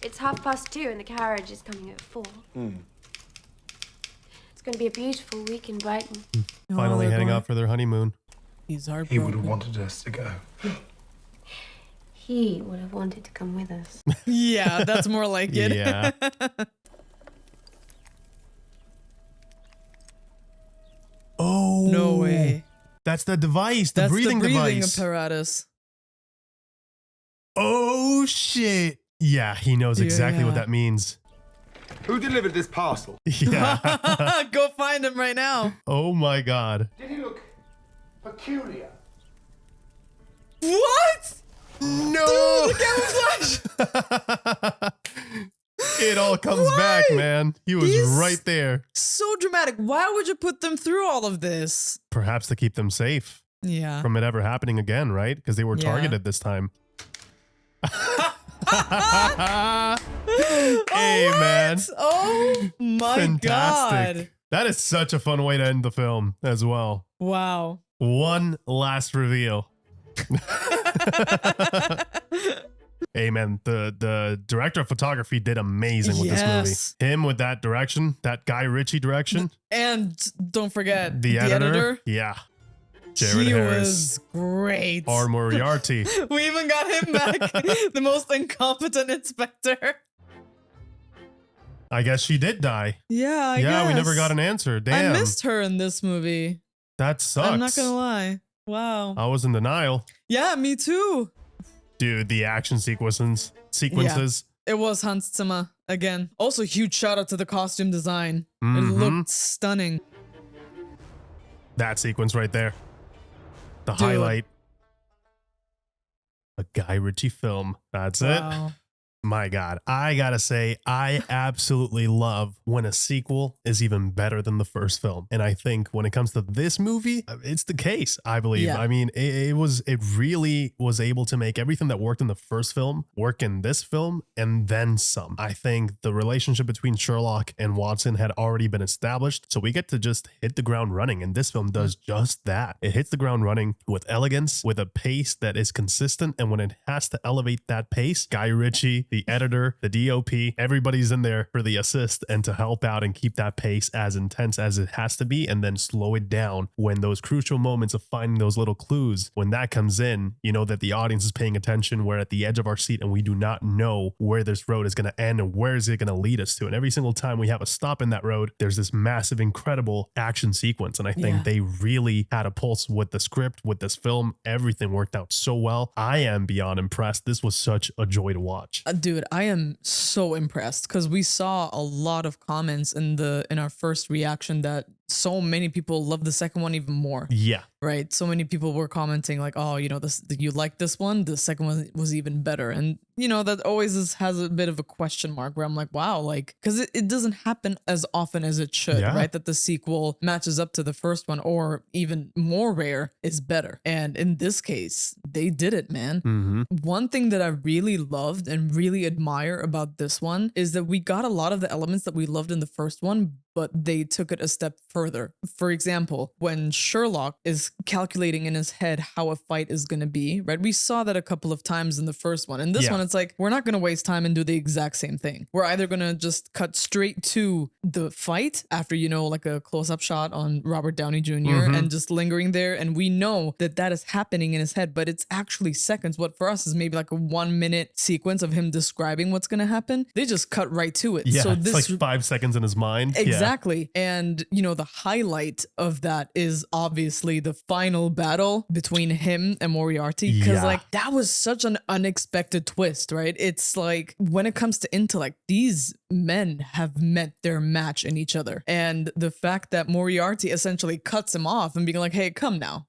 It's 2:30 and the carriage is coming at 4. It's going to be a beautiful week in Brighton. Finally heading out for their honeymoon. He's heartbroken. He would have wanted us to go. He would have wanted to come with us. Yeah, that's more like it. Yeah. Oh. No way. That's the device, the That's breathing the breathing device. apparatus. Oh, shit. Yeah, he knows exactly what Yeah. that means. Who delivered this parcel? Yeah. Go find him right now. Oh, my God. Did he look peculiar? What? No. Dude, the camouflage. It all comes back, man. He was He's right there. So dramatic. Why would you put them through all of this? Perhaps to keep them safe Yeah. from it ever happening again, right? Because they were Yeah. targeted this time. Hey, man. Oh my Fantastic. God. That is such a fun way to end the film as well. Wow. One last reveal. Hey, man, the director of photography did amazing with this Yes. movie. Him with that direction, that Guy Ritchie direction. And don't forget The editor. Yeah. Jared he Harris. was great. Or Moriarty. We even got him back. The most incompetent inspector. I guess she did die. Yeah, I Yeah, we guess. never got an answer. Damn. I missed her in this movie. That sucks. I'm not gonna lie. Wow. I was in denial. Yeah, me too. Dude, the action sequences. It was Hans Zimmer again. Also, huge shout out to the costume design. It Mhm. looked stunning. That sequence right there. The Dude. highlight. A Guy Ritchie film. That's Wow. it. My God, I gotta say, I absolutely love when a sequel is even better than the first film. And I think when it comes to this movie, it's the case, I believe. Yeah. I mean, it really was able to make everything that worked in the first film work in this film and then some. I think the relationship between Sherlock and Watson had already been established. So we get to just hit the ground running. And this film does just that. It hits the ground running with elegance, with a pace that is consistent. And when it has to elevate that pace, Guy Ritchie, the editor, the DOP, everybody's in there for the assist and to help out and keep that pace as intense as it has to be and then slow it down when those crucial moments of finding those little clues, when that comes in, you know that the audience is paying attention. We're at the edge of our seat and we do not know where this road is going to end and where is it going to lead us to. And every single time we have a stop in that road, there's this massive, incredible action sequence. And I think they really had a pulse with the script, with this film. Everything worked out so well. I am beyond impressed. This was such a joy to watch. Dude, I am so impressed because we saw a lot of comments in our first reaction that so many people love the second one even more. Yeah. Right. So many people were commenting like, oh, you know, you like this one. The second one was even better. And, you know, that always has a bit of a question mark where I'm like, wow, like, because it doesn't happen as often as it should, right? That the sequel matches up to the first one, or even more rare is better. And in this case, they did it, man. Mm-hmm. One thing that I really loved and really admire about this one is that we got a lot of the elements that we loved in the first one, but they took it a step further. For example, when Sherlock is calculating in his head how a fight is going to be, right? We saw that a couple of times in the first one. And this one, it's like, we're not going to waste time and do the exact same thing. We're either going to just cut straight to the fight after, you know, like a close-up shot on Robert Downey Jr. and just lingering there. And we know that that is happening in his head, but it's actually seconds. What for us is maybe like a 1 minute sequence of him describing what's going to happen. They just cut right to it. Yeah, so it's like 5 seconds in his mind. Exactly. And, you know, the highlight of that is obviously the final battle between him and Moriarty. Because, like, that was such an unexpected twist, right? It's like, when it comes to intellect, these men have met their match in each other. And the fact that Moriarty essentially cuts him off and being like, hey, come now.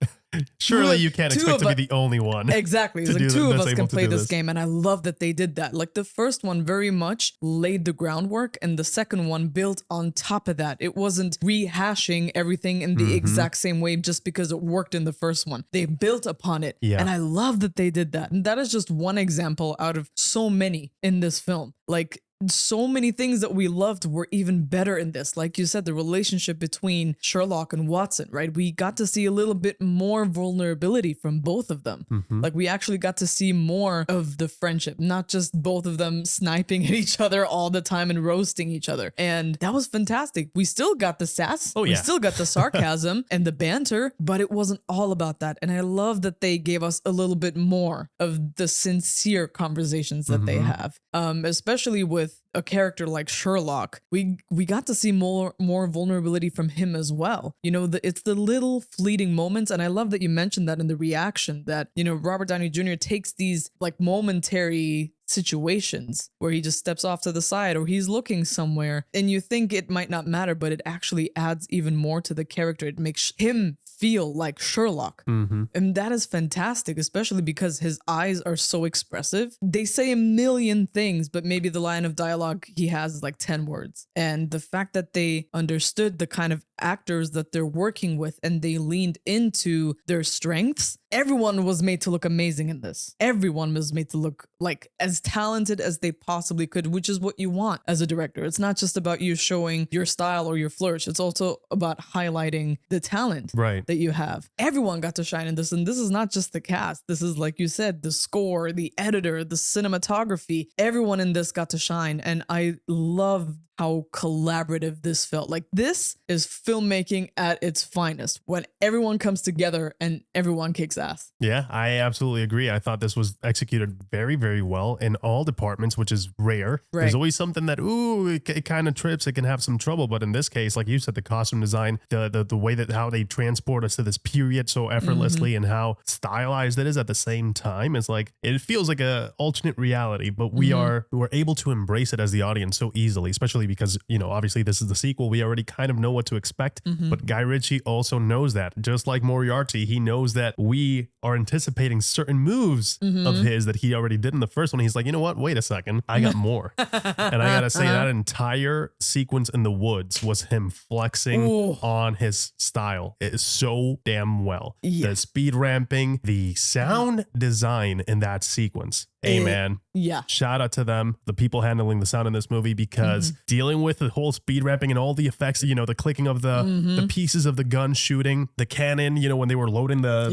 Surely you can't expect to be the only one. Exactly. It's like two of us can play this game. And I love that they did that. Like the first one very much laid the groundwork and the second one built on top of that. It wasn't rehashing everything in the exact same way just because it worked in the first one. They built upon it. Yeah. And I love that they did that. And that is just one example out of so many in this film. Like, so many things that we loved were even better in this. Like you said, the relationship between Sherlock and Watson, right? We got to see a little bit more vulnerability from both of them. Like we actually got to see more of the friendship, not just both of them sniping at each other all the time and roasting each other. And that was fantastic. We still got the sass. We still got the sarcasm and the banter, but it wasn't all about that. And I love that they gave us a little bit more of the sincere conversations that they have, especially with a character like Sherlock. We got to see more vulnerability from him as well. You know, it's the little fleeting moments, and I love that you mentioned that in the reaction, that, you know, Robert Downey Jr. takes these like momentary situations where he just steps off to the side or he's looking somewhere and you think it might not matter, but it actually adds even more to the character. It makes him feel like Sherlock. And that is fantastic, especially because his eyes are so expressive. They say a million things, but maybe the line of dialogue he has is like 10 words. And the fact that they understood the kind of actors that they're working with and they leaned into their strengths. Everyone was made to look amazing in this. Everyone was made to look like as talented as they possibly could, which is what you want as a director. It's not just about you showing your style or your flourish. It's also about highlighting the talent that you have. Everyone got to shine in this. And this is not just the cast. This is, like you said, the score, the editor, the cinematography. Everyone in this got to shine. And I love how collaborative this felt. Like, this is filmmaking at its finest, when everyone comes together and everyone kicks ass. Yeah, I absolutely agree. I thought this was executed very, very well in all departments, which is rare. There's always something that, it kind of trips, it can have some trouble. But in this case, like you said, the costume design, the way that how they transport us to this period so effortlessly and how stylized it is at the same time, is like, it feels like a alternate reality, but we're able to embrace it as the audience so easily, especially because, you know, obviously this is the sequel. We already kind of know what to expect, but Guy Ritchie also knows that. Just like Moriarty, he knows that we are anticipating certain moves of his that he already did in the first one. He's like, you know what? Wait a second. I got more. And I got to say, that entire sequence in the woods was him flexing on his style. It is so damn well. The speed ramping, the sound design in that sequence. Hey, man. Yeah. Shout out to them, the people handling the sound in this movie, because dealing with the whole speed ramping and all the effects, you know, the clicking of the pieces of the gun shooting, the cannon, you know, when they were loading the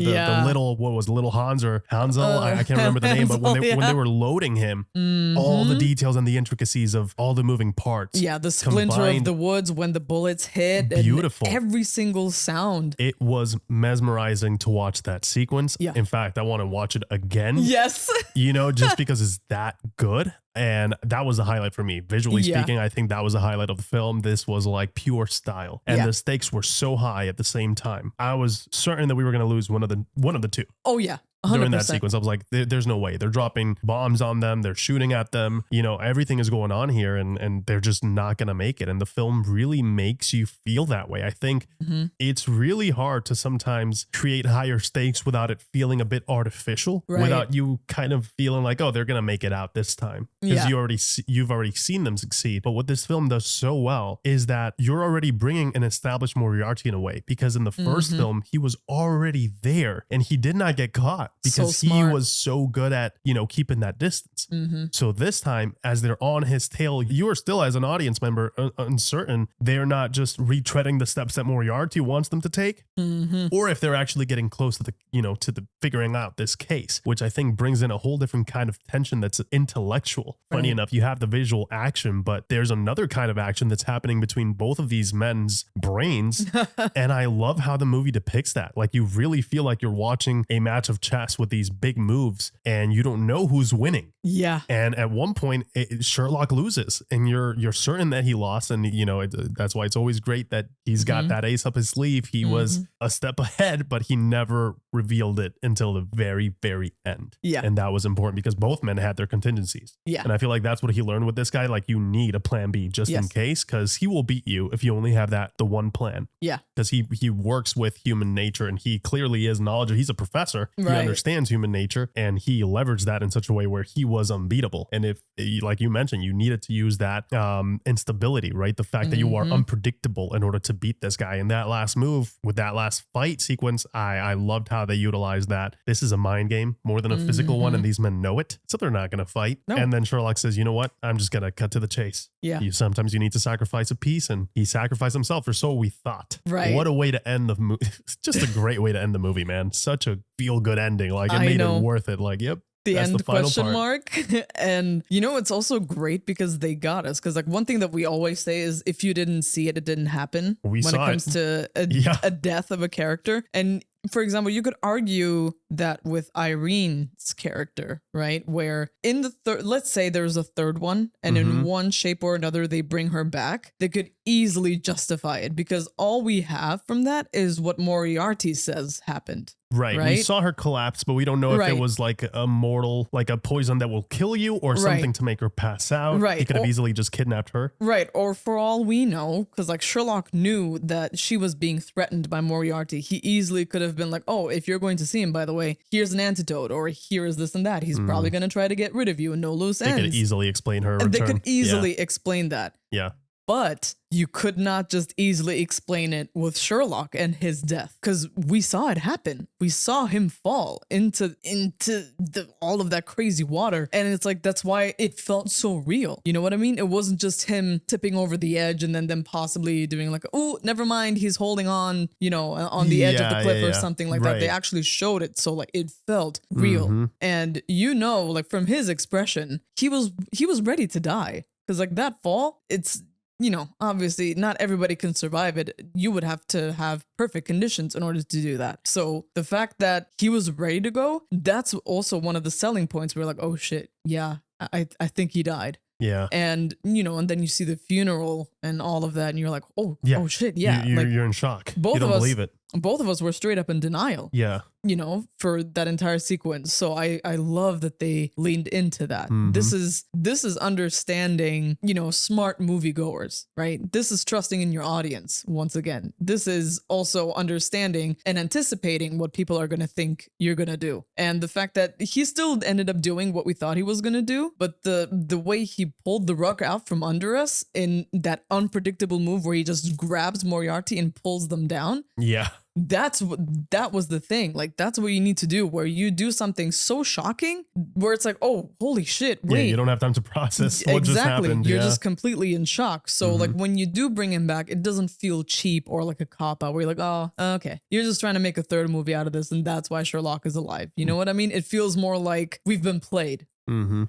little, what was little Hans or Hansel? I can't remember the name, but when they were loading him, all the details and the intricacies of all the moving parts. Yeah, the splinter of the woods when the bullets hit. Beautiful. And every single sound. It was mesmerizing to watch that sequence. Yeah. In fact, I want to watch it again. Yes. You know, just because it's that good. And that was a highlight for me. Visually speaking, I think that was a highlight of the film. This was like pure style. And the stakes were so high at the same time. I was certain that we were going to lose one of the two. Oh, yeah. 100%. During that sequence, I was like, there's no way. They're dropping bombs on them. They're shooting at them. You know, everything is going on here and they're just not going to make it. And the film really makes you feel that way. I think it's really hard to sometimes create higher stakes without it feeling a bit artificial, without you kind of feeling like, oh, they're going to make it out this time. Because you've already seen them succeed. But what this film does so well is that you're already bringing an established Moriarty in a way, because in the first film, he was already there and he did not get caught. Because he was so good at, you know, keeping that distance. So this time, as they're on his tail, you are still, as an audience member, uncertain. They're not just retreading the steps that Moriarty wants them to take, or if they're actually getting close to the, you know, to the figuring out this case, which I think brings in a whole different kind of tension that's intellectual. Funny enough, you have the visual action, but there's another kind of action that's happening between both of these men's brains. And I love how the movie depicts that. Like, you really feel like you're watching a match of chess with these big moves and you don't know who's winning. Yeah. And at one point, Sherlock loses and you're certain that he lost. And, you know, that's why it's always great that he's got that ace up his sleeve. He was a step ahead, but he never revealed it until the very, very end. Yeah. And that was important because both men had their contingencies. Yeah. And I feel like that's what he learned with this guy. Like, you need a plan B just in case, because he will beat you if you only have the one plan. Yeah. Because he works with human nature and he clearly is knowledgeable. He's a professor. He understands human nature and he leveraged that in such a way where he was unbeatable. And if, like you mentioned, you needed to use that instability, right? The fact that you are unpredictable in order to beat this guy. In that last move with that last fight sequence, I loved how how they utilize that. This is a mind game more than a physical one, and these men know it, so they're not going to fight. No. And then Sherlock says, you know what? I'm just going to cut to the chase. Yeah. Sometimes you need to sacrifice a piece, and he sacrificed himself, or so we thought. Right. What a way to end the movie. Just a great way to end the movie, man. Such a feel-good ending. Like, it made it worth it. Like, yep. The That's end the final question part. mark. And it's also great because they got us. Because like one thing that we always say is if you didn't see it, it didn't happen. We when it saw comes to a death of a character. And for example, you could argue that with Irene's character, right? Where in the third, let's say there's a third one, and in one shape or another, they bring her back. They could easily justify it because all we have from that is what Moriarty says happened. Right. We saw her collapse, but we don't know if it was like a mortal, like a poison that will kill you or something to make her pass out. Right. He could have easily just kidnapped her. Right. Or for all we know, because like Sherlock knew that she was being threatened by Moriarty. He easily could have been like, oh, if you're going to see him, by the way, here's an antidote, or here is this and that. He's probably going to try to get rid of you and no loose ends. They could easily explain her return. They could easily explain that. Yeah. But you could not just easily explain it with Sherlock and his death, because we saw it happen. We saw him fall into all of that crazy water, and it's like that's why it felt so real. You know what I mean? It wasn't just him tipping over the edge and then them possibly doing like, oh, never mind, he's holding on, on the edge of the cliff or something like that. They actually showed it, so like it felt real, and like from his expression, he was ready to die, because like that fall, it's. Obviously not everybody can survive it. You would have to have perfect conditions in order to do that. So the fact that he was ready to go, that's also one of the selling points. We're like, oh shit, yeah, I think he died. Yeah. And, and then you see the funeral and all of that, and you're like, oh shit, yeah. You're in shock. You don't believe it. Both of us were straight up in denial. Yeah. For that entire sequence. So I love that they leaned into that. This is understanding, smart moviegoers, right? This is trusting in your audience once again. This is also understanding and anticipating what people are going to think you're going to do. And the fact that he still ended up doing what we thought he was going to do, but the way he pulled the rug out from under us in that unpredictable move where he just grabs Moriarty and pulls them down. Yeah. That was the thing. Like, that's what you need to do, where you do something so shocking where it's like, oh, holy shit, wait. Yeah, you don't have time to process what just happened. You're just completely in shock. So like when you do bring him back, it doesn't feel cheap or like a cop out where you're like, oh, okay. You're just trying to make a third movie out of this, and that's why Sherlock is alive. You know what I mean? It feels more like we've been played.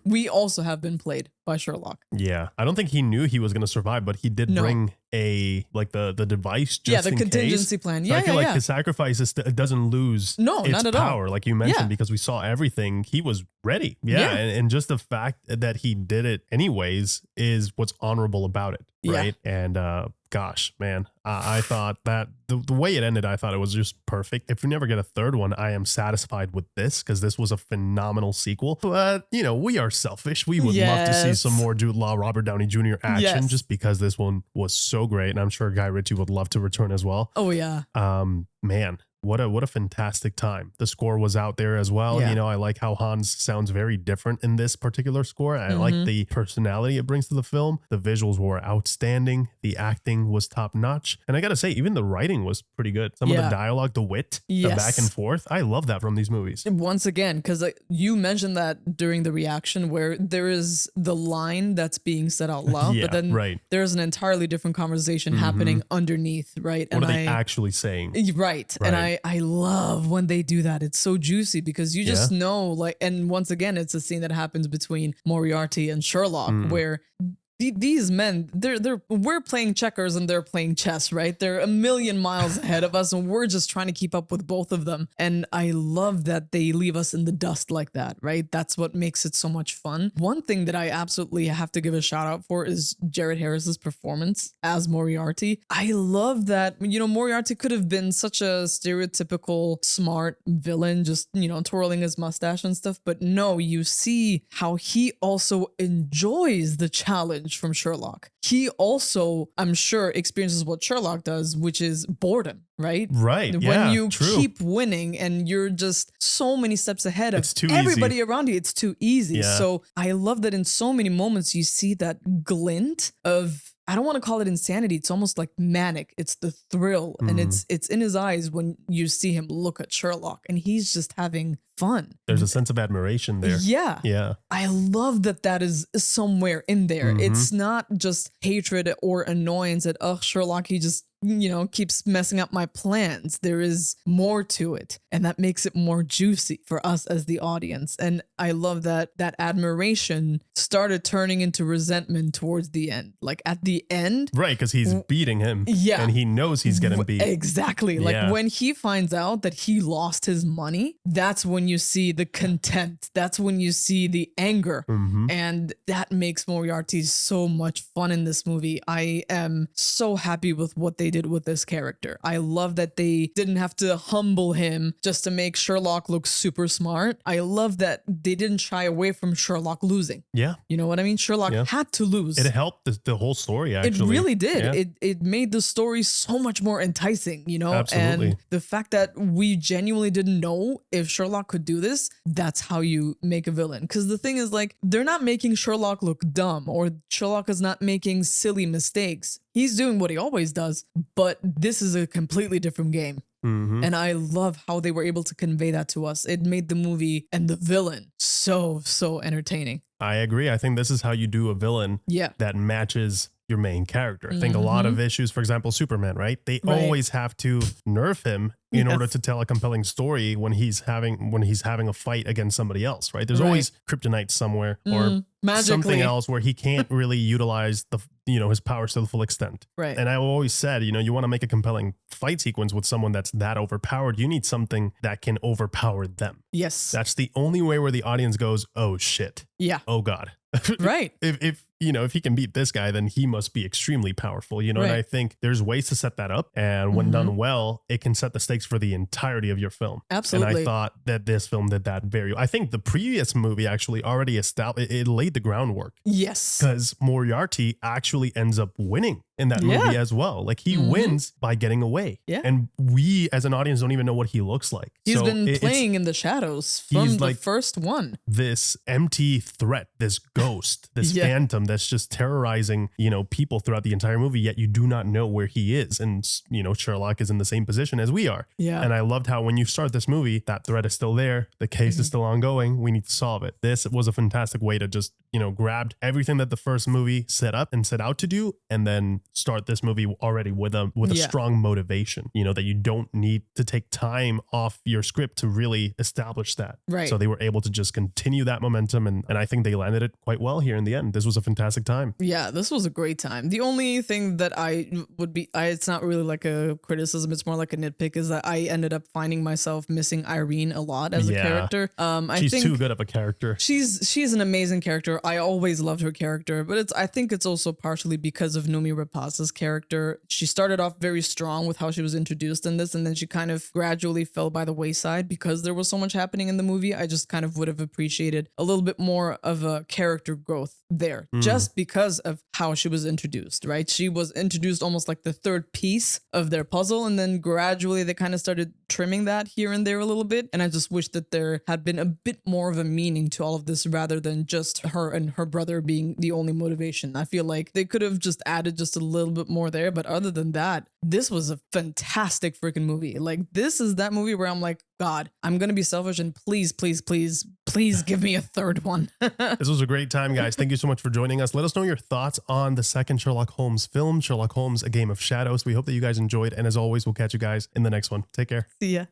We also have been played by Sherlock. Yeah. I don't think he knew he was going to survive, but he did bring the device just the in contingency case. plan. So I feel like his sacrifice doesn't lose its not at power, all. like you mentioned, because we saw everything. He was ready. Yeah. And just the fact that he did it anyways is what's honorable about it. Right. And gosh, man, I thought that the way it ended, I thought it was just perfect. If we never get a third one, I am satisfied with this, because this was a phenomenal sequel. But, we are selfish. We would love to see some more Jude Law, Robert Downey Jr. action, just because this one was so great. And I'm sure Guy Ritchie would love to return as well. Oh, yeah. Man. What a fantastic time. The score was out there as well. Yeah. I like how Hans sounds very different in this particular score. I like the personality it brings to the film. The visuals were outstanding. The acting was top notch. And I got to say, even the writing was pretty good. Some of the dialogue, the wit, the back and forth. I love that from these movies. Once again, because you mentioned that during the reaction where there is the line that's being said out loud, but then there's an entirely different conversation happening underneath, right? What are they actually saying? Right. And I love when they do that. It's so juicy because you just know, and once again, it's a scene that happens between Moriarty and Sherlock where these men, we're playing checkers and they're playing chess, right? They're a million miles ahead of us and we're just trying to keep up with both of them. And I love that they leave us in the dust like that, right? That's what makes it so much fun. One thing that I absolutely have to give a shout out for is Jared Harris's performance as Moriarty. I love that, Moriarty could have been such a stereotypical smart villain, just, twirling his mustache and stuff. But no, you see how he also enjoys the challenge from Sherlock. He also, I'm sure, experiences what Sherlock does, which is boredom, right? Right. When you keep winning and you're just so many steps ahead of everybody around you, it's too easy. Yeah. So I love that in so many moments you see that glint of I don't want to call it insanity. It's almost like manic. It's the thrill. And it's in his eyes when you see him look at Sherlock and he's just having fun. There's a sense of admiration there. Yeah. Yeah. I love that is somewhere in there. It's not just hatred or annoyance at, oh, Sherlock, he just, keeps messing up my plans. There is more to it. And that makes it more juicy for us as the audience. And I love that admiration started turning into resentment towards the end. Like at the end. Right, because he's beating him. Yeah. And he knows he's getting beat. Exactly. Like when he finds out that he lost his money, that's when you see the contempt. That's when you see the anger. And that makes Moriarty so much fun in this movie. I am so happy with what they did with this character. I love that they didn't have to humble him just to make Sherlock look super smart. I love that they didn't shy away from Sherlock losing. Yeah. You know what I mean? Sherlock had to lose. It helped the whole story, actually. It really did. Yeah. It made the story so much more enticing, Absolutely. And the fact that we genuinely didn't know if Sherlock could do this, that's how you make a villain. Because the thing is, like, they're not making Sherlock look dumb, or Sherlock is not making silly mistakes. He's doing what he always does, but this is a completely different game. And I love how they were able to convey that to us. It made the movie and the villain so entertaining. I agree. I think this is how you do a villain that matches your main character. I think a lot of issues, for example, Superman, right? They always have to nerf him in order to tell a compelling story when he's having a fight against somebody else, right? There's always kryptonite somewhere or something else where he can't really utilize his powers to the full extent. Right. And I always said, you want to make a compelling fight sequence with someone that's that overpowered. You need something that can overpower them. Yes. That's the only way where the audience goes, oh shit. Yeah. Oh God. Right. If he can beat this guy, then he must be extremely powerful, and I think there's ways to set that up. And when done well, it can set the stakes for the entirety of your film. Absolutely. And I thought that this film did that very well. I think the previous movie actually already established, it laid the groundwork. Yes. Because Moriarty actually ends up winning in that movie as well. Like he wins by getting away. Yeah. And we as an audience don't even know what he looks like. He's been playing in the shadows from the first one. This empty threat, this ghost, this phantom that's just terrorizing, people throughout the entire movie, yet you do not know where he is. And, Sherlock is in the same position as we are. Yeah. And I loved how when you start this movie, that threat is still there. The case is still ongoing. We need to solve it. This was a fantastic way to just, grab everything that the first movie set up and set out to do, and then start this movie already with a strong motivation, that you don't need to take time off your script to really establish that. Right. So they were able to just continue that momentum. And I think they landed it quite well here in the end. This was a fantastic time. Yeah, this was a great time. The only thing that it's not really like a criticism, it's more like a nitpick, is that I ended up finding myself missing Irene a lot as a character. She's too good of a character. She's an amazing character. I always loved her character, but I think it's also partially because of Noomi Rapace's character. She started off very strong with how she was introduced in this, and then she kind of gradually fell by the wayside because there was so much happening in the movie. I just kind of would have appreciated a little bit more of a character growth there, just because of how she was introduced, right? She was introduced almost like the third piece of their puzzle, and then gradually they kind of started trimming that here and there a little bit. And I just wish that there had been a bit more of a meaning to all of this rather than just her and her brother being the only motivation. I feel like they could have just added just a little bit more there. But other than that, this was a fantastic freaking movie. Like, this is that movie where I'm like, God, I'm going to be selfish and please give me a third one. This was a great time, guys. Thank you so much for joining us. Let us know your thoughts on the second Sherlock Holmes film, Sherlock Holmes, A Game of Shadows. We hope that you guys enjoyed. And as always, we'll catch you guys in the next one. Take care. See ya.